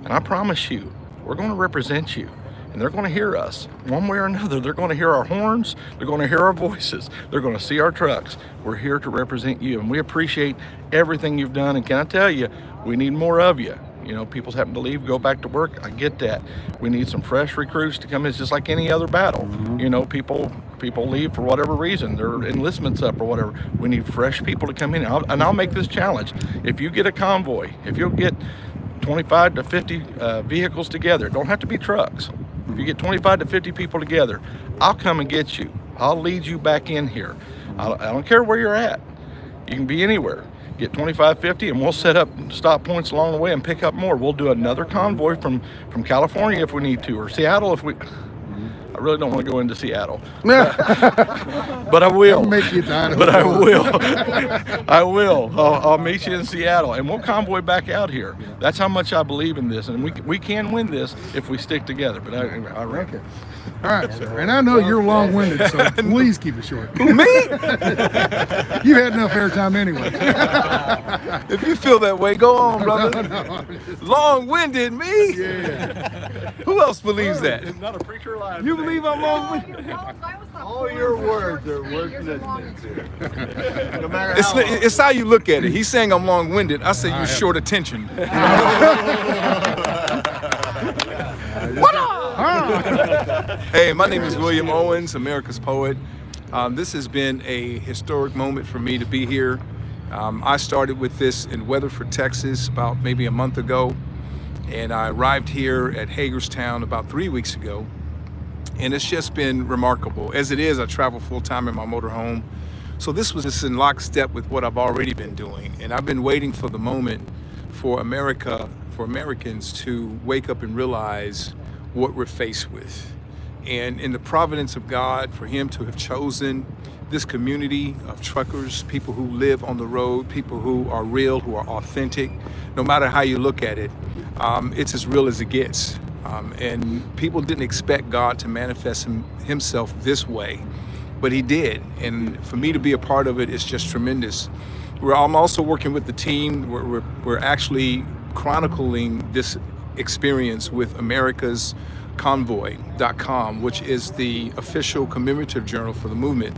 And I promise you, we're going to represent you. And they're going to hear us one way or another. They're going to hear our horns. They're going to hear our voices. They're going to see our trucks. We're here to represent you. And we appreciate everything you've done. And can I tell you, we need more of you. You know, people's having to leave, go back to work. I get that. We need some fresh recruits to come in. It's just like any other battle. You know, people leave for whatever reason. Their enlistment's up or whatever. We need fresh people to come in. And I'll make this challenge. If you get a convoy, if you'll get 25 to 50 vehicles together, it don't have to be trucks. If you get 25 to 50 people together, I'll come and get you. I'll lead you back in here. I don't care where you're at. You can be anywhere. Get 25, 50, and we'll set up stop points along the way and pick up more. We'll do another convoy from California if we need to, or Seattle if we... I really don't want to go into Seattle, but I will. Make you die. But I will. I will. I'll meet you in Seattle, and we'll convoy back out here. That's how much I believe in this, and we can win this if we stick together. But I reckon. All right, sir. And I know you're long-winded, so please keep it short. Who, me? You had enough airtime anyway. If you feel that way, go on, brother. No. Long-winded, me? Yeah. Who else believes that? It's not a preacher alive. You believe I'm long-winded? All your words are worth listening to. No matter how long. It's how you look at it. He's saying I'm long-winded. I say you're short attention. What up? Hey, my name is William Owens, America's Poet. This has been a historic moment for me to be here. I started with this in Weatherford, Texas about maybe a month ago, and I arrived here at Hagerstown about 3 weeks ago, and it's just been remarkable. As it is, I travel full-time in my motorhome, so this was just in lockstep with what I've already been doing, and I've been waiting for the moment for Americans to wake up and realize what we're faced with. And in the providence of God, for him to have chosen this community of truckers, people who live on the road, people who are real, who are authentic, no matter how you look at it, it's as real as it gets. And people didn't expect God to manifest himself this way, but he did. And for me to be a part of it is just tremendous. I'm also working with the team. We're actually chronicling this experience with America's Convoy.com, which is the official commemorative journal for the movement.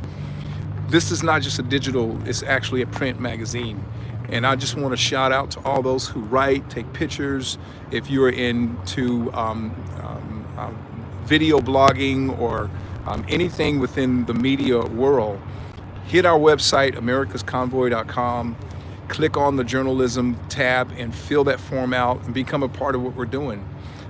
This is not just a digital, it's actually a print magazine. And I just want to shout out to all those who write, take pictures. If you're into video blogging or anything within the media world, hit our website, americasconvoy.com, click on the journalism tab and fill that form out and become a part of what we're doing.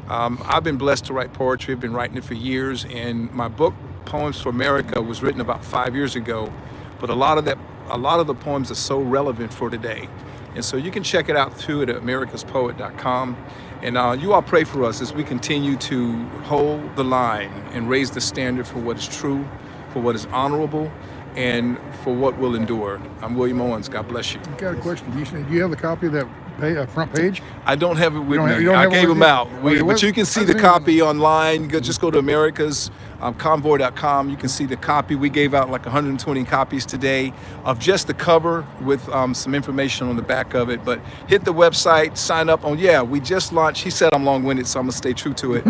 I've been blessed to write poetry. I've been writing it for years, and my book, Poems for America, was written about 5 years ago, but a lot of the poems are so relevant for today. And so you can check it out too at americaspoet.com. And you all pray for us as we continue to hold the line and raise the standard for what is true, for what is honorable, and for what will endure. I'm William Owens. God bless you. I've got a question. Do you have a copy of that front page? I don't have it with me. I gave them out. But you can see the copy online. Just go to America's Convoy.com. You can see the copy. We gave out like 120 copies today of just the cover with some information on the back of it. But hit the website, sign up on, we just launched. He said I'm long-winded, so I'm going to stay true to it.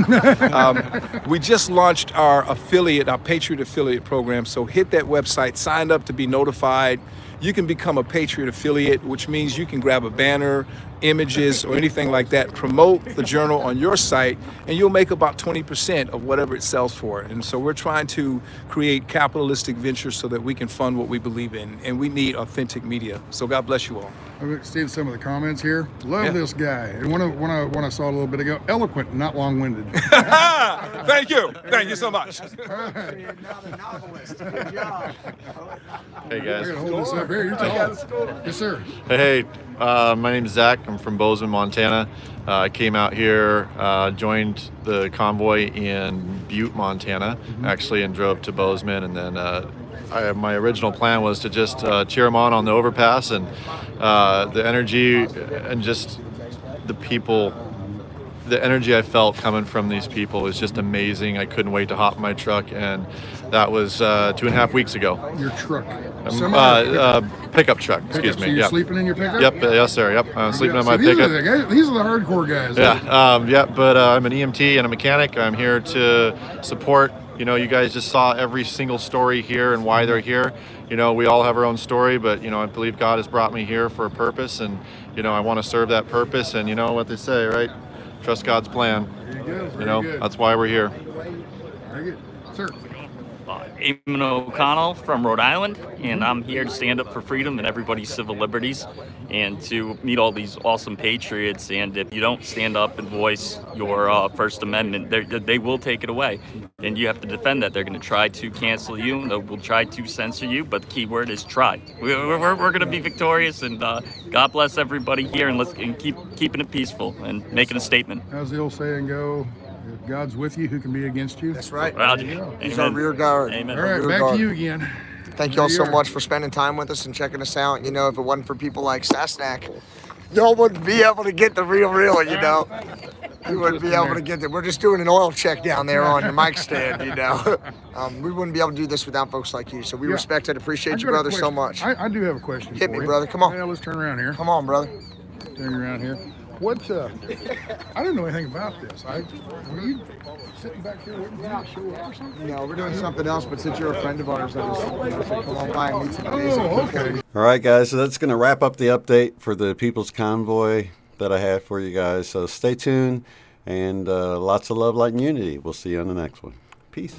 We just launched our affiliate, our Patriot Affiliate program. So hit that website, sign up to be notified. You can become a Patriot Affiliate, which means you can grab a banner, images, or anything like that, promote the journal on your site, and you'll make about 20% of whatever it sells for. And so we're trying to create capitalistic ventures so that we can fund what we believe in, and we need authentic media. So God bless you all. I've seen some of the comments here. Love Yeah. this guy. And one I saw a little bit ago, eloquent, not long-winded. Thank you. Thank you so much. Hey guys. I gotta hold this up here. You're tall. Yes, sir. Hey, my name's Zach. I'm from Bozeman, Montana. I came out here, joined the convoy in Butte, Montana, actually, and drove to Bozeman. And then my original plan was to just cheer them on the overpass, and the energy and just the people. The energy I felt coming from these people was just amazing. I couldn't wait to hop in my truck, and that was 2.5 weeks ago. Your truck. Pickup truck, excuse So me. you're Yep. sleeping in your pickup? Yep, yes sir, yep. I'm sleeping in my these pickup. Are the guys, these are the hardcore guys. Yeah, but I'm an EMT and a mechanic. I'm here to support. You know, you guys just saw every single story here and why they're here. You know, we all have our own story, but, you know, I believe God has brought me here for a purpose, and, you know, I want to serve that purpose, and you know what they say, right? Trust God's plan. There you go. You know, that's why we're here. Very good. Sir. Eamon O'Connell from Rhode Island, and I'm here to stand up for freedom and everybody's civil liberties and to meet all these awesome patriots. And if you don't stand up and voice your First Amendment, they will take it away. And you have to defend that. They're going to try to cancel you. They will try to censor you, but the key word is try. We're going to be victorious, and God bless everybody here, and let's keeping it peaceful and making a statement. How's the old saying go? If God's with you, who can be against you? That's right. Well, He's our rear guard. Amen. All right, Rear back guard. to you again. Thank y'all so much for spending time with us and checking us out. You know, if it wasn't for people like Sasnak, y'all wouldn't be able to get the real, you know. You wouldn't be able to get it. We're just doing an oil check down there on your mic stand, you know. We wouldn't be able to do this without folks like you. So we respect and appreciate you, brother, so much. I do have a question. Hit for me, you. brother. Come on. Yeah, let's turn around here. Come on, brother. Turn around here. What? I didn't know anything about this. Were you sitting back here waiting for me to show up or something? No, we're doing something else, but since you're a friend of ours, I just said, come on by and meet some amazing people. Okay. All right, guys, so that's going to wrap up the update for the People's Convoy that I have for you guys. So stay tuned, and lots of love, light, and unity. We'll see you on the next one. Peace.